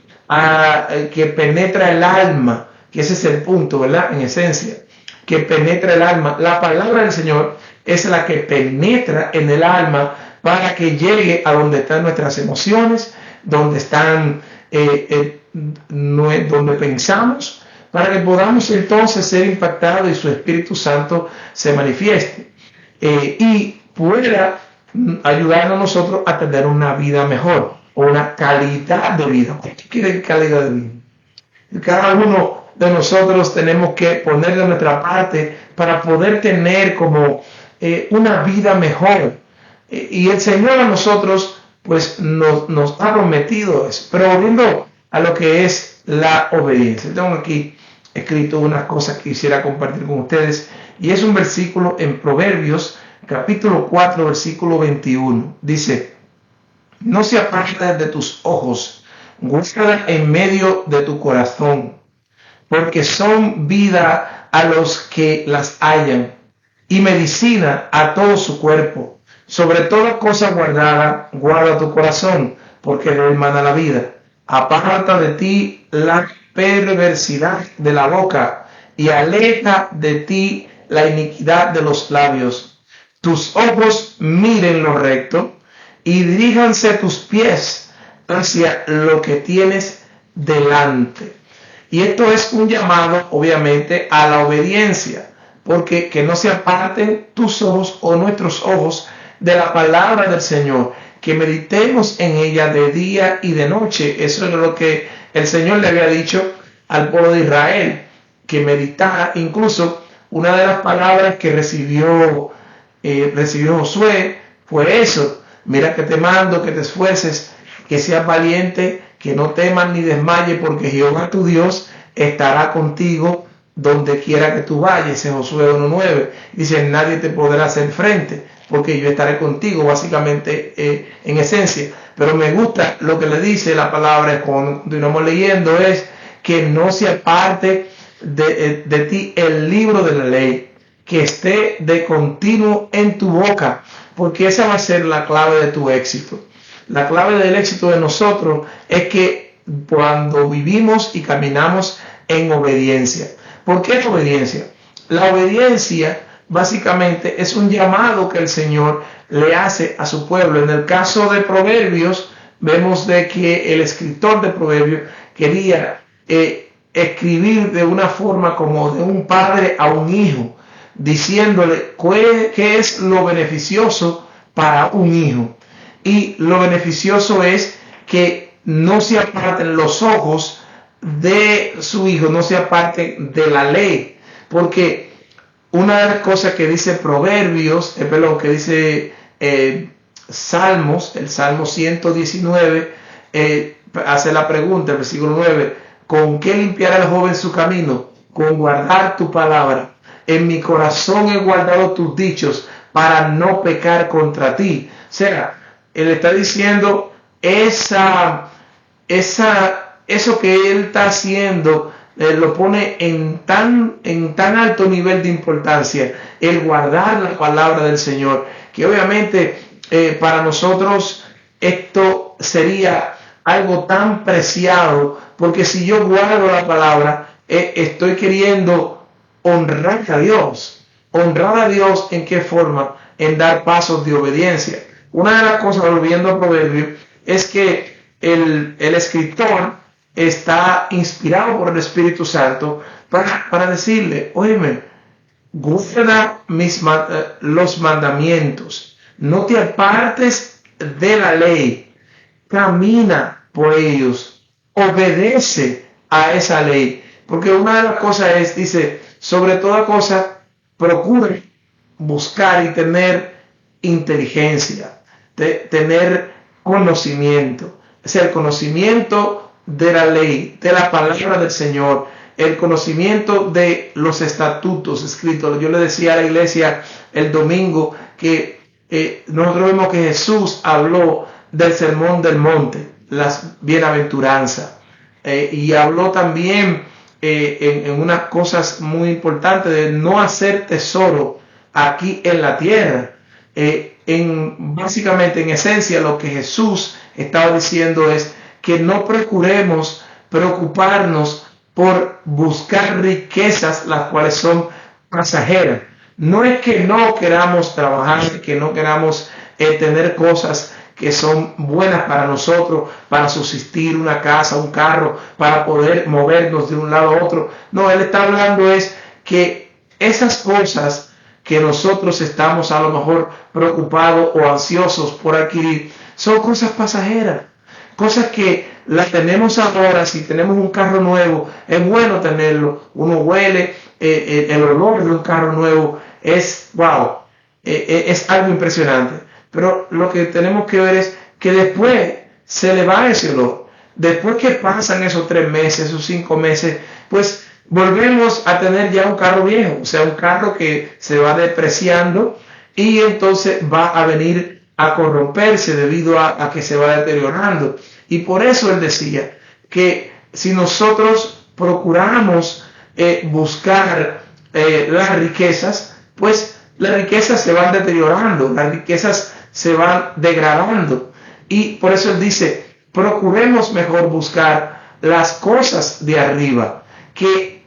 que penetra el alma, que ese es el punto, ¿verdad? En esencia, que penetra el alma. La palabra del Señor es la que penetra en el alma para que llegue a donde están nuestras emociones, donde están donde pensamos, para que podamos entonces ser impactados y su Espíritu Santo se manifieste y pueda ayudarnos a nosotros a tener una vida mejor o una calidad de vida. ¿Qué quiere calidad de vida? Cada uno de nosotros tenemos que poner de nuestra parte para poder tener como una vida mejor. Y el Señor a nosotros pues nos ha prometido eso. Pero volviendo a lo que es la obediencia. Tengo aquí escrito unas cosas que quisiera compartir con ustedes. Y es un versículo en Proverbios, capítulo 4, versículo 21. Dice, no se aparte de tus ojos, guarda en medio de tu corazón, porque son vida a los que las hallan y medicina a todo su cuerpo. Sobre toda cosa guardada, guarda tu corazón, porque de él mana la vida. Aparta de ti la perversidad de la boca y aleja de ti la iniquidad de los labios. Tus ojos miren lo recto y diríjanse tus pies hacia lo que tienes delante. Y esto es un llamado, obviamente, a la obediencia, porque que no se aparten tus ojos o nuestros ojos de la palabra del Señor, que meditemos en ella de día y de noche. Eso es lo que el Señor le había dicho al pueblo de Israel, que meditara. Incluso una de las palabras que recibió Josué fue eso: mira que te mando, que te esfuerces, que seas valiente, que no temas ni desmayes, porque Jehová tu Dios estará contigo donde quiera que tú vayas. En Josué 1:9 dice, nadie te podrá hacer frente, porque yo estaré contigo, básicamente en esencia. Pero me gusta lo que le dice la palabra, cuando continuamos leyendo, es que no se aparte de ti el libro de la ley, que esté de continuo en tu boca, porque esa va a ser la clave de tu éxito. La clave del éxito de nosotros es que cuando vivimos y caminamos en obediencia. ¿Por qué en obediencia? la obediencia básicamente es un llamado que el Señor le hace a su pueblo. En el caso de Proverbios, vemos de que el escritor de Proverbios quería escribir de una forma como de un padre a un hijo, diciéndole qué es lo beneficioso para un hijo. Y lo beneficioso es que no se aparten los ojos de su hijo, no se aparten de la ley, porque una de las cosas que dice Proverbios, que dice Salmos, el Salmo 119, hace la pregunta, el versículo 9, ¿con qué limpiará el joven su camino? Con guardar tu palabra. En mi corazón he guardado tus dichos para no pecar contra ti. O sea, él está diciendo eso que él está haciendo, lo pone en tan alto nivel de importancia, el guardar la palabra del Señor, que obviamente para nosotros esto sería algo tan preciado, porque si yo guardo la palabra, estoy queriendo honrar a Dios. ¿Honrar a Dios en qué forma? En dar pasos de obediencia. Una de las cosas, volviendo a Proverbios, es que el escritor está inspirado por el Espíritu Santo para decirle, óyeme, guarda los mandamientos, no te apartes de la ley, camina por ellos, obedece a esa ley. Porque una de las cosas es, dice, sobre toda cosa, procure buscar y tener inteligencia, tener conocimiento. Es el conocimiento de la ley, de la palabra del Señor, el conocimiento de los estatutos escritos. Yo le decía a la iglesia el domingo que nosotros vemos que Jesús habló del sermón del monte, las bienaventuranzas, y habló también en unas cosas muy importantes de no hacer tesoro aquí en la tierra. Básicamente, en esencia, lo que Jesús estaba diciendo es que no procuremos preocuparnos por buscar riquezas, las cuales son pasajeras. No es que no queramos trabajar, que no queramos tener cosas que son buenas para nosotros, para subsistir, una casa, un carro, para poder movernos de un lado a otro. No, él está hablando es que esas cosas que nosotros estamos a lo mejor preocupados o ansiosos por adquirir, son cosas pasajeras, cosas que las tenemos ahora. Si tenemos un carro nuevo, es bueno tenerlo, uno huele, el olor de un carro nuevo es wow, es algo impresionante, pero lo que tenemos que ver es que después se le va ese olor, después que pasan esos 3 meses, esos 5 meses, pues volvemos a tener ya un carro viejo, o sea, un carro que se va depreciando y entonces va a venir a corromperse debido a que se va deteriorando. Y por eso él decía que si nosotros procuramos buscar las riquezas, pues las riquezas se van deteriorando, las riquezas se van degradando. Y por eso él dice, procuremos mejor buscar las cosas de arriba, que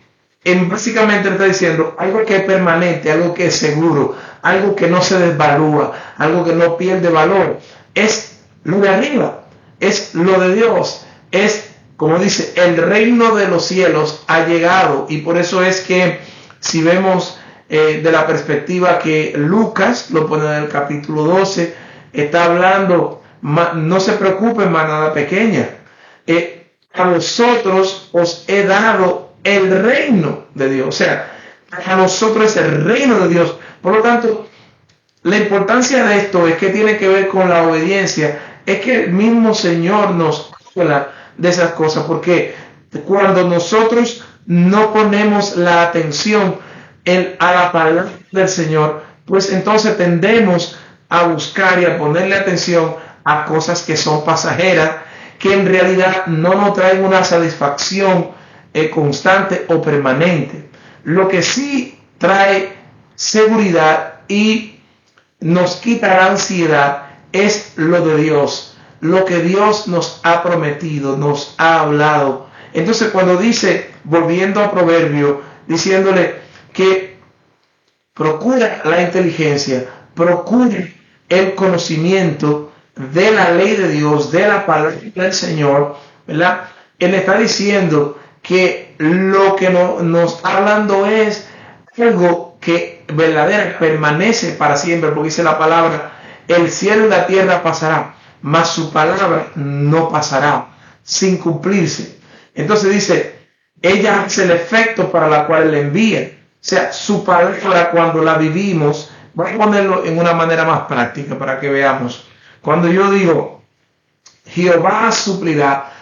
básicamente está diciendo algo que es permanente, algo que es seguro, algo que no se desvalúa, algo que no pierde valor. Es lo de arriba, es lo de Dios, es, como dice, el reino de los cielos ha llegado. Y por eso es que si vemos de la perspectiva que Lucas lo pone en el capítulo 12, está hablando, no se preocupen, manada pequeña, a vosotros os he dado el reino de Dios. O sea, a nosotros es el reino de Dios. Por lo tanto, la importancia de esto es que tiene que ver con la obediencia. Es que el mismo Señor nos habla de esas cosas, porque cuando nosotros no ponemos la atención a la palabra del Señor, pues entonces tendemos a buscar y a ponerle atención a cosas que son pasajeras, que en realidad no nos traen una satisfacción constante o permanente. Lo que sí trae seguridad y nos quita la ansiedad es lo de Dios, lo que Dios nos ha prometido, nos ha hablado. Entonces cuando dice, volviendo a Proverbio, diciéndole que procura la inteligencia, procura el conocimiento de la ley de Dios, de la palabra del Señor, ¿verdad? Él está diciendo que lo que nos está hablando es algo que verdaderamente permanece para siempre, porque dice la palabra, el cielo y la tierra pasará, mas su palabra no pasará sin cumplirse. Entonces dice, ella hace el efecto para la cual le envía. O sea, su palabra cuando la vivimos, voy a ponerlo en una manera más práctica para que veamos. Cuando yo digo, Jehová suplirá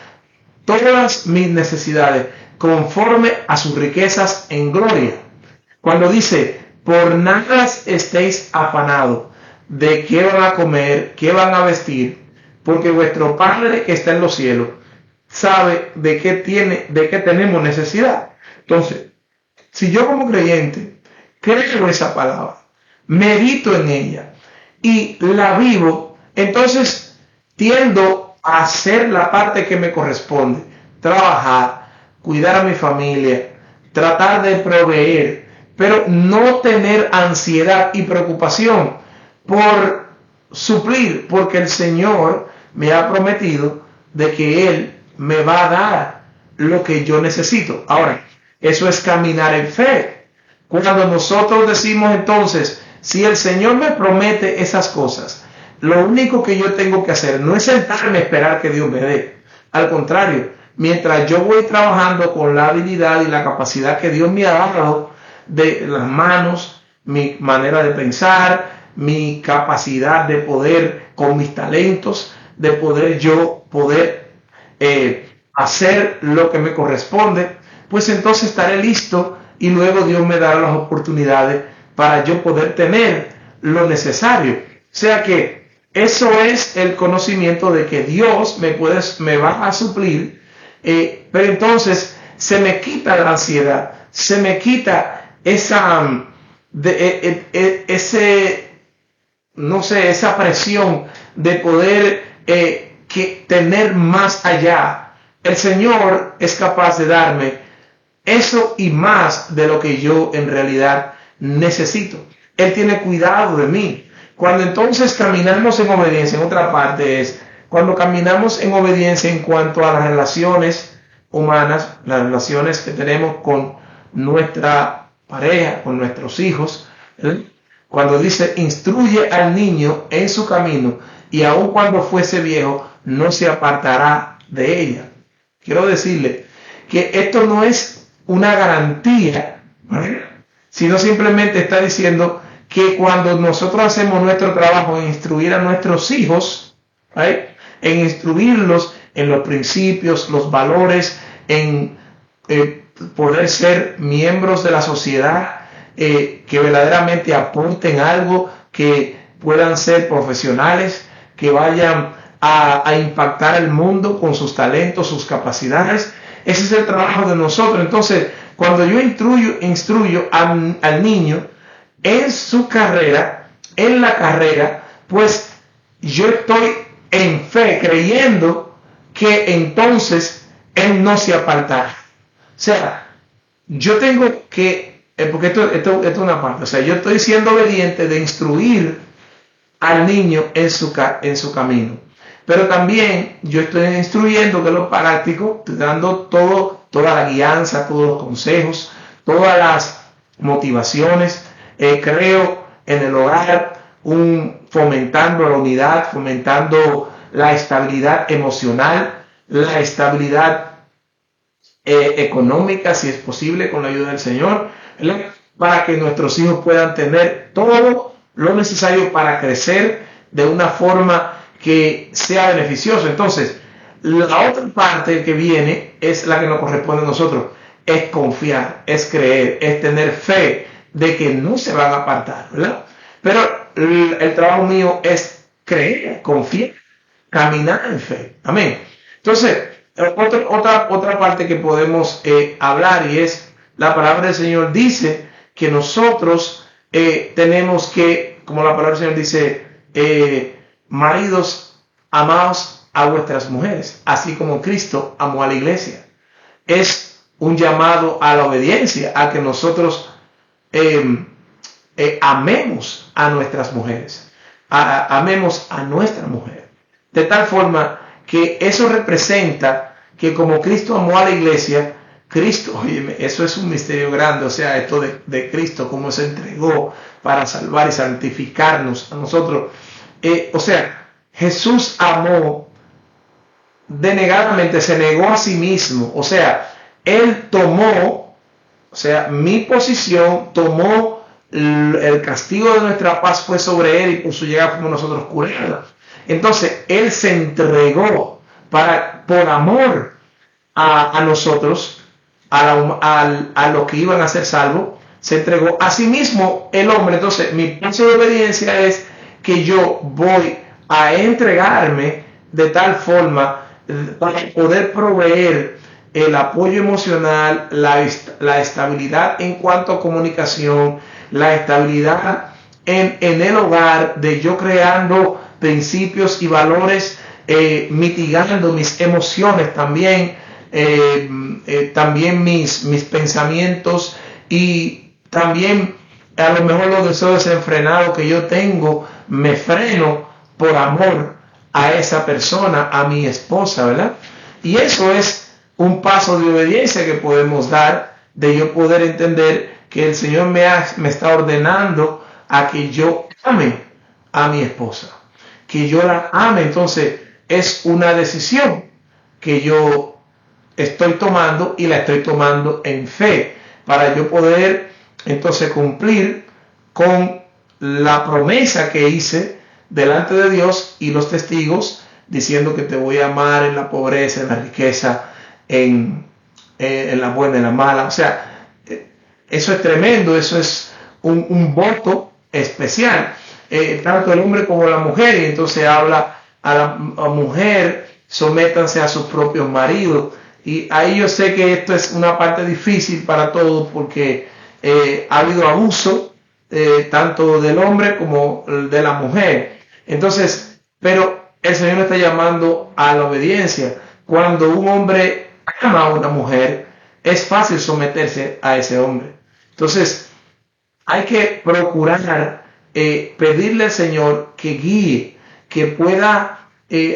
todas mis necesidades conforme a sus riquezas en gloria. Cuando dice, por nada estéis afanados de qué van a comer, qué van a vestir, porque vuestro Padre que está en los cielos sabe de qué tenemos necesidad. Entonces, si yo como creyente creo esa palabra, medito en ella y la vivo, entonces tiendo a hacer la parte que me corresponde, trabajar, cuidar a mi familia, tratar de proveer, pero no tener ansiedad y preocupación por suplir, porque el Señor me ha prometido de que Él me va a dar lo que yo necesito. Ahora, eso es caminar en fe. Cuando nosotros decimos entonces, si el Señor me promete esas cosas, lo único que yo tengo que hacer no es sentarme a esperar que Dios me dé. Al contrario, mientras yo voy trabajando con la habilidad y la capacidad que Dios me ha dado de las manos, mi manera de pensar, mi capacidad de poder, con mis talentos, de poder hacer lo que me corresponde, pues entonces estaré listo y luego Dios me dará las oportunidades para yo poder tener lo necesario. O sea que eso es el conocimiento de que Dios me va a suplir, pero entonces se me quita la ansiedad, se me quita esa presión de poder tener más allá. El Señor es capaz de darme eso y más de lo que yo en realidad necesito. Él tiene cuidado de mí. Cuando entonces caminamos en obediencia, en otra parte es, cuando caminamos en obediencia en cuanto a las relaciones humanas, las relaciones que tenemos con nuestra pareja, con nuestros hijos, ¿eh? Cuando dice, instruye al niño en su camino y aun cuando fuese viejo, no se apartará de ella. Quiero decirle que esto no es una garantía, ¿vale? Sino simplemente está diciendo que cuando nosotros hacemos nuestro trabajo en instruir a nuestros hijos, ¿vale? En instruirlos en los principios, los valores, en poder ser miembros de la sociedad, que verdaderamente aporten algo, que puedan ser profesionales, que vayan a impactar el mundo con sus talentos, sus capacidades. Ese es el trabajo de nosotros. Entonces, cuando yo instruyo al niño en su carrera, en la carrera, pues yo estoy en fe, creyendo que entonces él no se apartará. O sea, yo tengo que, porque esto es una parte, o sea, yo estoy siendo obediente de instruir al niño en su camino. Pero también yo estoy instruyendo que lo práctico, estoy dando toda la guianza, todos los consejos, todas las motivaciones. Creo en el hogar, fomentando la unidad, fomentando la estabilidad emocional, la estabilidad económica, si es posible, con la ayuda del Señor, ¿verdad? Para que nuestros hijos puedan tener todo lo necesario para crecer de una forma que sea beneficioso. Entonces, la otra parte que viene es la que nos corresponde a nosotros, es confiar, es creer, es tener fe de que no se van a apartar, ¿verdad? Pero el trabajo mío es creer, confiar, caminar en fe. Amén. Entonces, otra parte que podemos hablar, y es la palabra del Señor dice que nosotros tenemos que, como la palabra del Señor dice, maridos, amaos a vuestras mujeres, así como Cristo amó a la iglesia. Es un llamado a la obediencia, a que nosotros amemos a nuestras mujeres, amemos a nuestra mujer, de tal forma que eso representa que como Cristo amó a la iglesia, Cristo, oye, eso es un misterio grande, o sea, esto de Cristo, cómo se entregó para salvar y santificarnos a nosotros. O sea, Jesús amó denegadamente, se negó a sí mismo, o sea, Él tomó, o sea, mi posición, tomó el castigo de nuestra paz fue sobre Él y por su llegada fuimos nosotros curados. Entonces, Él se entregó por amor a nosotros, a los que iban a ser salvos, se entregó a sí mismo el hombre. Entonces, mi paso de obediencia es que yo voy a entregarme de tal forma para poder proveer el apoyo emocional, la estabilidad en cuanto a comunicación, la estabilidad en el hogar, de yo creando principios y valores, mitigando mis emociones también, también mis pensamientos y también a lo mejor los deseos desenfrenados que yo tengo, me freno por amor a esa persona, a mi esposa, ¿verdad? Y eso es un paso de obediencia que podemos dar, de yo poder entender que el Señor me está ordenando a que yo ame a mi esposa, que yo la ame. Entonces es una decisión que yo estoy tomando y la estoy tomando en fe para yo poder entonces cumplir con la promesa que hice delante de Dios y los testigos, diciendo que te voy a amar en la pobreza, en la riqueza, en la buena, en la mala. O sea, eso es tremendo, eso es un voto especial, tanto el hombre como la mujer. Y entonces habla a la mujer, sométanse a sus propios maridos. Y ahí yo sé que esto es una parte difícil para todos, porque ha habido abuso tanto del hombre como de la mujer. Entonces, pero el Señor está llamando a la obediencia. Cuando un hombre ama a una mujer, es fácil someterse a ese hombre. Entonces, hay que procurar pedirle al Señor que guíe, que pueda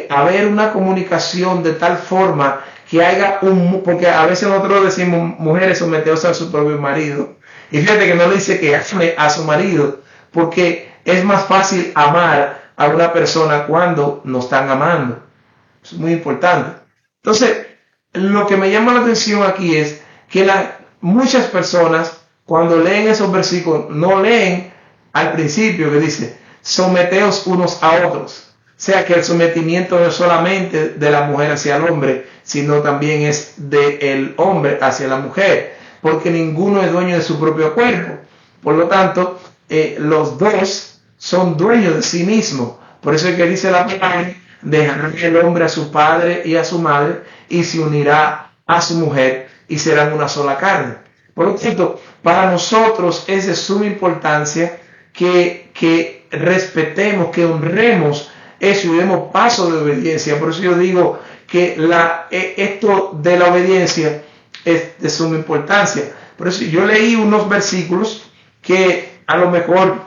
haber una comunicación de tal forma que haya porque a veces nosotros decimos mujeres someterse a su propio marido, y fíjate que no dice que ame a su marido, porque es más fácil amar a una persona cuando nos están amando. Es muy importante. Entonces, lo que me llama la atención aquí es que muchas personas, cuando leen esos versículos, no leen al principio que dice, someteos unos a otros. O sea que el sometimiento no es solamente de la mujer hacia el hombre, sino también es del hombre hacia la mujer, porque ninguno es dueño de su propio cuerpo. Por lo tanto, los dos son dueños de sí mismos. Por eso es que dice la palabra, dejará el hombre a su padre y a su madre, y se unirá a su mujer, y serán una sola carne. Por lo tanto, para nosotros es de suma importancia que respetemos, que honremos eso y demos paso de obediencia. Por eso yo digo que esto de la obediencia es de suma importancia. Por eso yo leí unos versículos que a lo mejor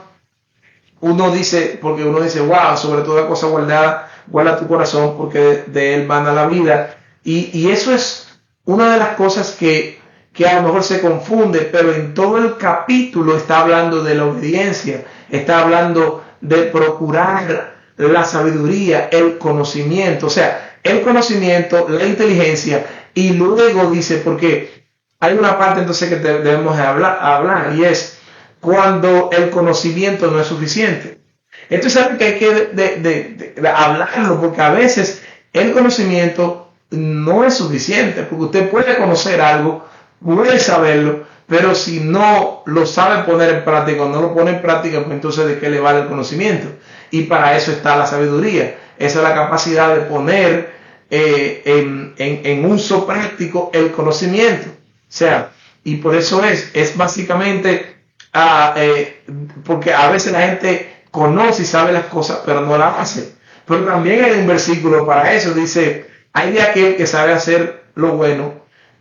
uno dice, wow, sobre toda cosa guardada, guarda tu corazón, porque de él mana la vida. Y eso es una de las cosas que a lo mejor se confunde, pero en todo el capítulo está hablando de la obediencia, está hablando de procurar la sabiduría, el conocimiento, o sea, el conocimiento, la inteligencia, y luego dice, porque hay una parte entonces que debemos hablar, y es cuando el conocimiento no es suficiente. Esto es algo que hay que hablarlo, porque a veces el conocimiento no es suficiente, porque usted puede conocer algo, puede saberlo, pero si no lo sabe poner en práctica o no lo pone en práctica, pues entonces ¿de qué le vale el conocimiento? Y para eso está la sabiduría. Esa es la capacidad de poner en uso práctico el conocimiento. O sea, y por eso es básicamente, porque a veces la gente conoce y sabe las cosas, pero no las hace. Pero también hay un versículo para eso, dice, hay de aquel que sabe hacer lo bueno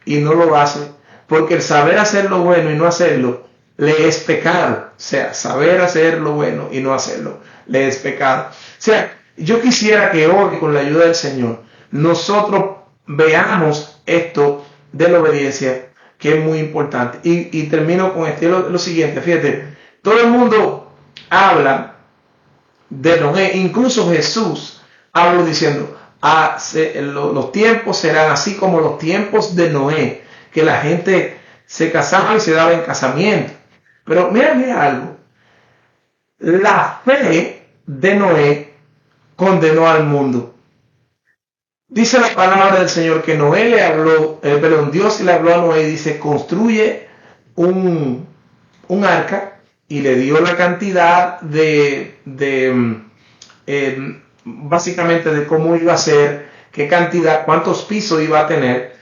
y no lo hace, porque el saber hacer lo bueno y no hacerlo le es pecado. O sea, saber hacer lo bueno y no hacerlo, le es pecado. O sea, yo quisiera que hoy, con la ayuda del Señor, nosotros veamos esto de la obediencia, que es muy importante. Y termino con lo siguiente, fíjate, todo el mundo habla de Noé, incluso Jesús habló diciendo, los tiempos serán así como los tiempos de Noé, que la gente se casaba y se daba en casamiento. Pero mírame algo, la fe de Noé condenó al mundo. Dice la palabra del Señor que Noé le habló, Dios le habló a Noé y dice, construye un arca, y le dio la cantidad básicamente de cómo iba a ser, qué cantidad, cuántos pisos iba a tener,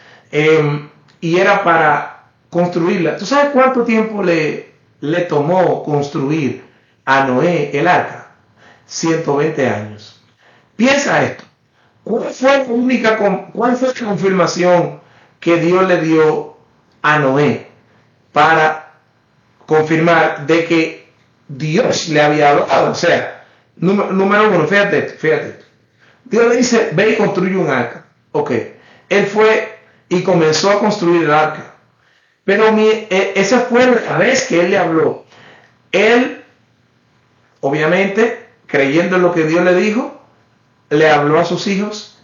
y era para construirla. ¿Tú sabes cuánto tiempo le tomó construir a Noé el arca? 120 años. Piensa esto. ¿Cuál fue la confirmación que Dios le dio a Noé para confirmar de que Dios le había hablado? O sea, número uno, fíjate. Dios le dice, ve y construye un arca. Ok. Él fue y comenzó a construir el arca. Pero esa fue la vez que él le habló. Él, obviamente, creyendo en lo que Dios le dijo, le habló a sus hijos,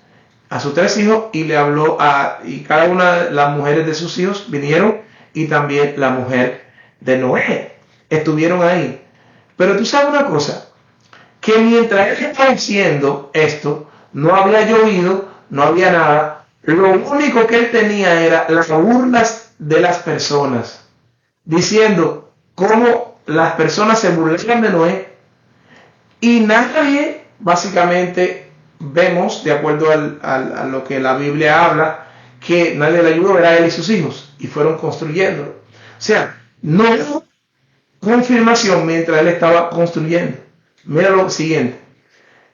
a sus 3 hijos, y le habló y cada una de las mujeres de sus hijos vinieron, y también la mujer de Noé estuvieron ahí. Pero tú sabes una cosa, que mientras él estaba haciendo esto, no había llovido, no había nada. Lo único que él tenía era las burlas de las personas, diciendo cómo las personas se burlaban de Noé, y nadie, básicamente, vemos, de acuerdo a lo que la Biblia habla, que nadie le ayudó, era él y sus hijos, y fueron construyendo. O sea, no hubo confirmación mientras él estaba construyendo. Mira lo siguiente.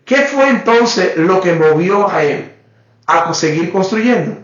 ¿Qué fue entonces lo que movió a él a seguir construyendo?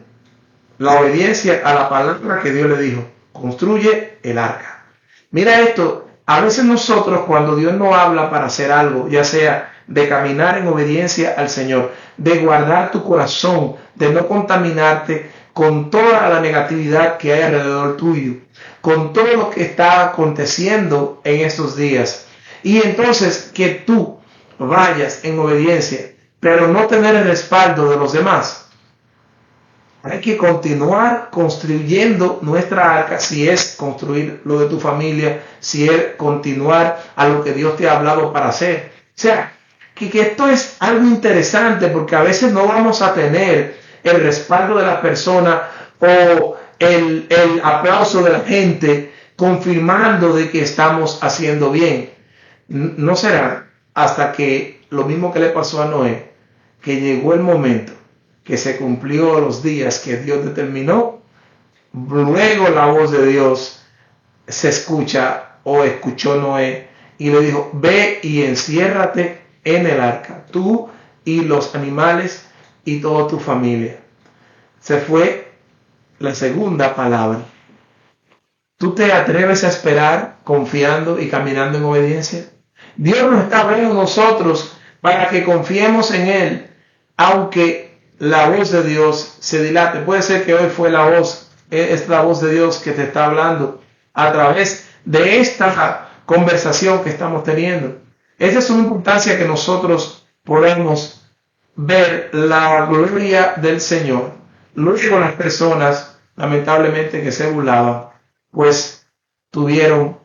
La obediencia a la palabra que Dios le dijo. Construye el arca. Mira esto. A veces nosotros, cuando Dios nos habla para hacer algo, ya sea de caminar en obediencia al Señor, de guardar tu corazón, de no contaminarte con toda la negatividad que hay alrededor tuyo, con todo lo que está aconteciendo en estos días, y entonces que tú vayas en obediencia, pero no tener el respaldo de los demás. Hay que continuar construyendo nuestra arca, si es construir lo de tu familia, si es continuar a lo que Dios te ha hablado para hacer. O sea, que esto es algo interesante, porque a veces no vamos a tener el respaldo de la persona o el aplauso de la gente confirmando de que estamos haciendo bien. No será hasta que lo mismo que le pasó a Noé, que llegó el momento que se cumplió los días que Dios determinó, luego la voz de Dios se escucha, o escuchó Noé, y le dijo, ve y enciérrate en el arca, tú y los animales y toda tu familia. Se fue la segunda palabra. ¿Tú te atreves a esperar confiando y caminando en obediencia? Dios nos está hablando a nosotros para que confiemos en Él, aunque la voz de Dios se dilate. Puede ser que hoy es la voz de Dios que te está hablando a través de esta conversación que estamos teniendo. Esa es una importancia que nosotros podemos ver la gloria del Señor. Luego las personas, lamentablemente, que se burlaban, pues tuvieron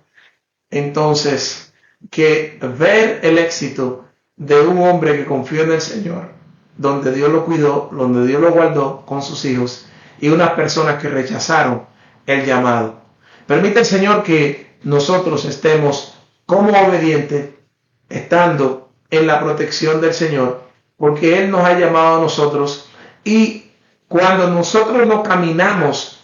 entonces que ver el éxito de un hombre que confió en el Señor, donde Dios lo cuidó, donde Dios lo guardó con sus hijos, y unas personas que rechazaron el llamado. Permite el Señor que nosotros estemos como obedientes, estando en la protección del Señor, porque Él nos ha llamado a nosotros, y cuando nosotros caminamos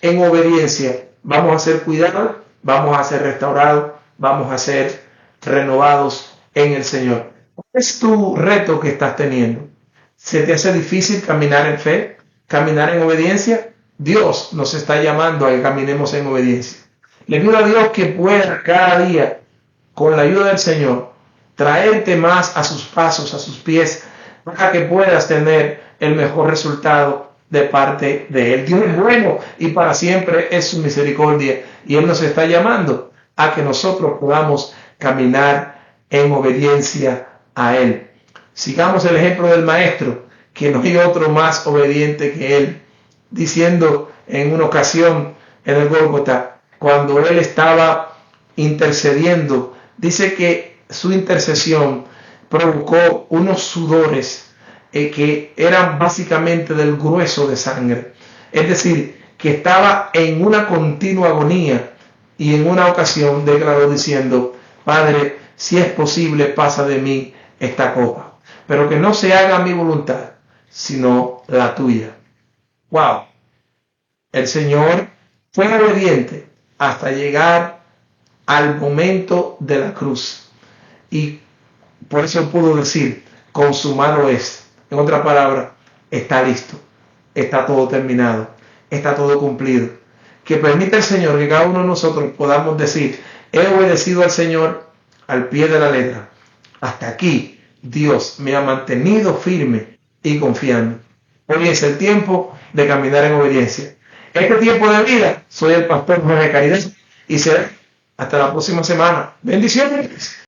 en obediencia, vamos a ser cuidados, vamos a ser restaurados, vamos a ser renovados en el Señor. ¿Cuál es tu reto que estás teniendo? ¿Se te hace difícil caminar en fe, caminar en obediencia? Dios nos está llamando a que caminemos en obediencia. Le pido a Dios que pueda cada día, con la ayuda del Señor, traerte más a sus pasos, a sus pies, para que puedas tener el mejor resultado de parte de Él. Dios es bueno y para siempre es su misericordia. Y Él nos está llamando a que nosotros podamos caminar en obediencia a Él. Sigamos el ejemplo del Maestro, que no hay otro más obediente que Él, diciendo en una ocasión en el Gólgota, cuando Él estaba intercediendo, dice que su intercesión provocó unos sudores que eran básicamente del grueso de sangre. Es decir, que estaba en una continua agonía, y en una ocasión declaró diciendo: Padre, si es posible, pasa de mí esta copa, pero que no se haga mi voluntad, sino la tuya. ¡Wow! El Señor fue obediente hasta llegar al momento de la cruz, y por eso pudo decir: consumado es. En otra palabra, está listo, está todo terminado, está todo cumplido. Que permita el Señor que cada uno de nosotros podamos decir: he obedecido al Señor al pie de la letra. Hasta aquí Dios me ha mantenido firme y confiando. Hoy es el tiempo de caminar en obediencia. Este tiempo de vida, soy el pastor Jorge Caridad y será hasta la próxima semana. Bendiciones.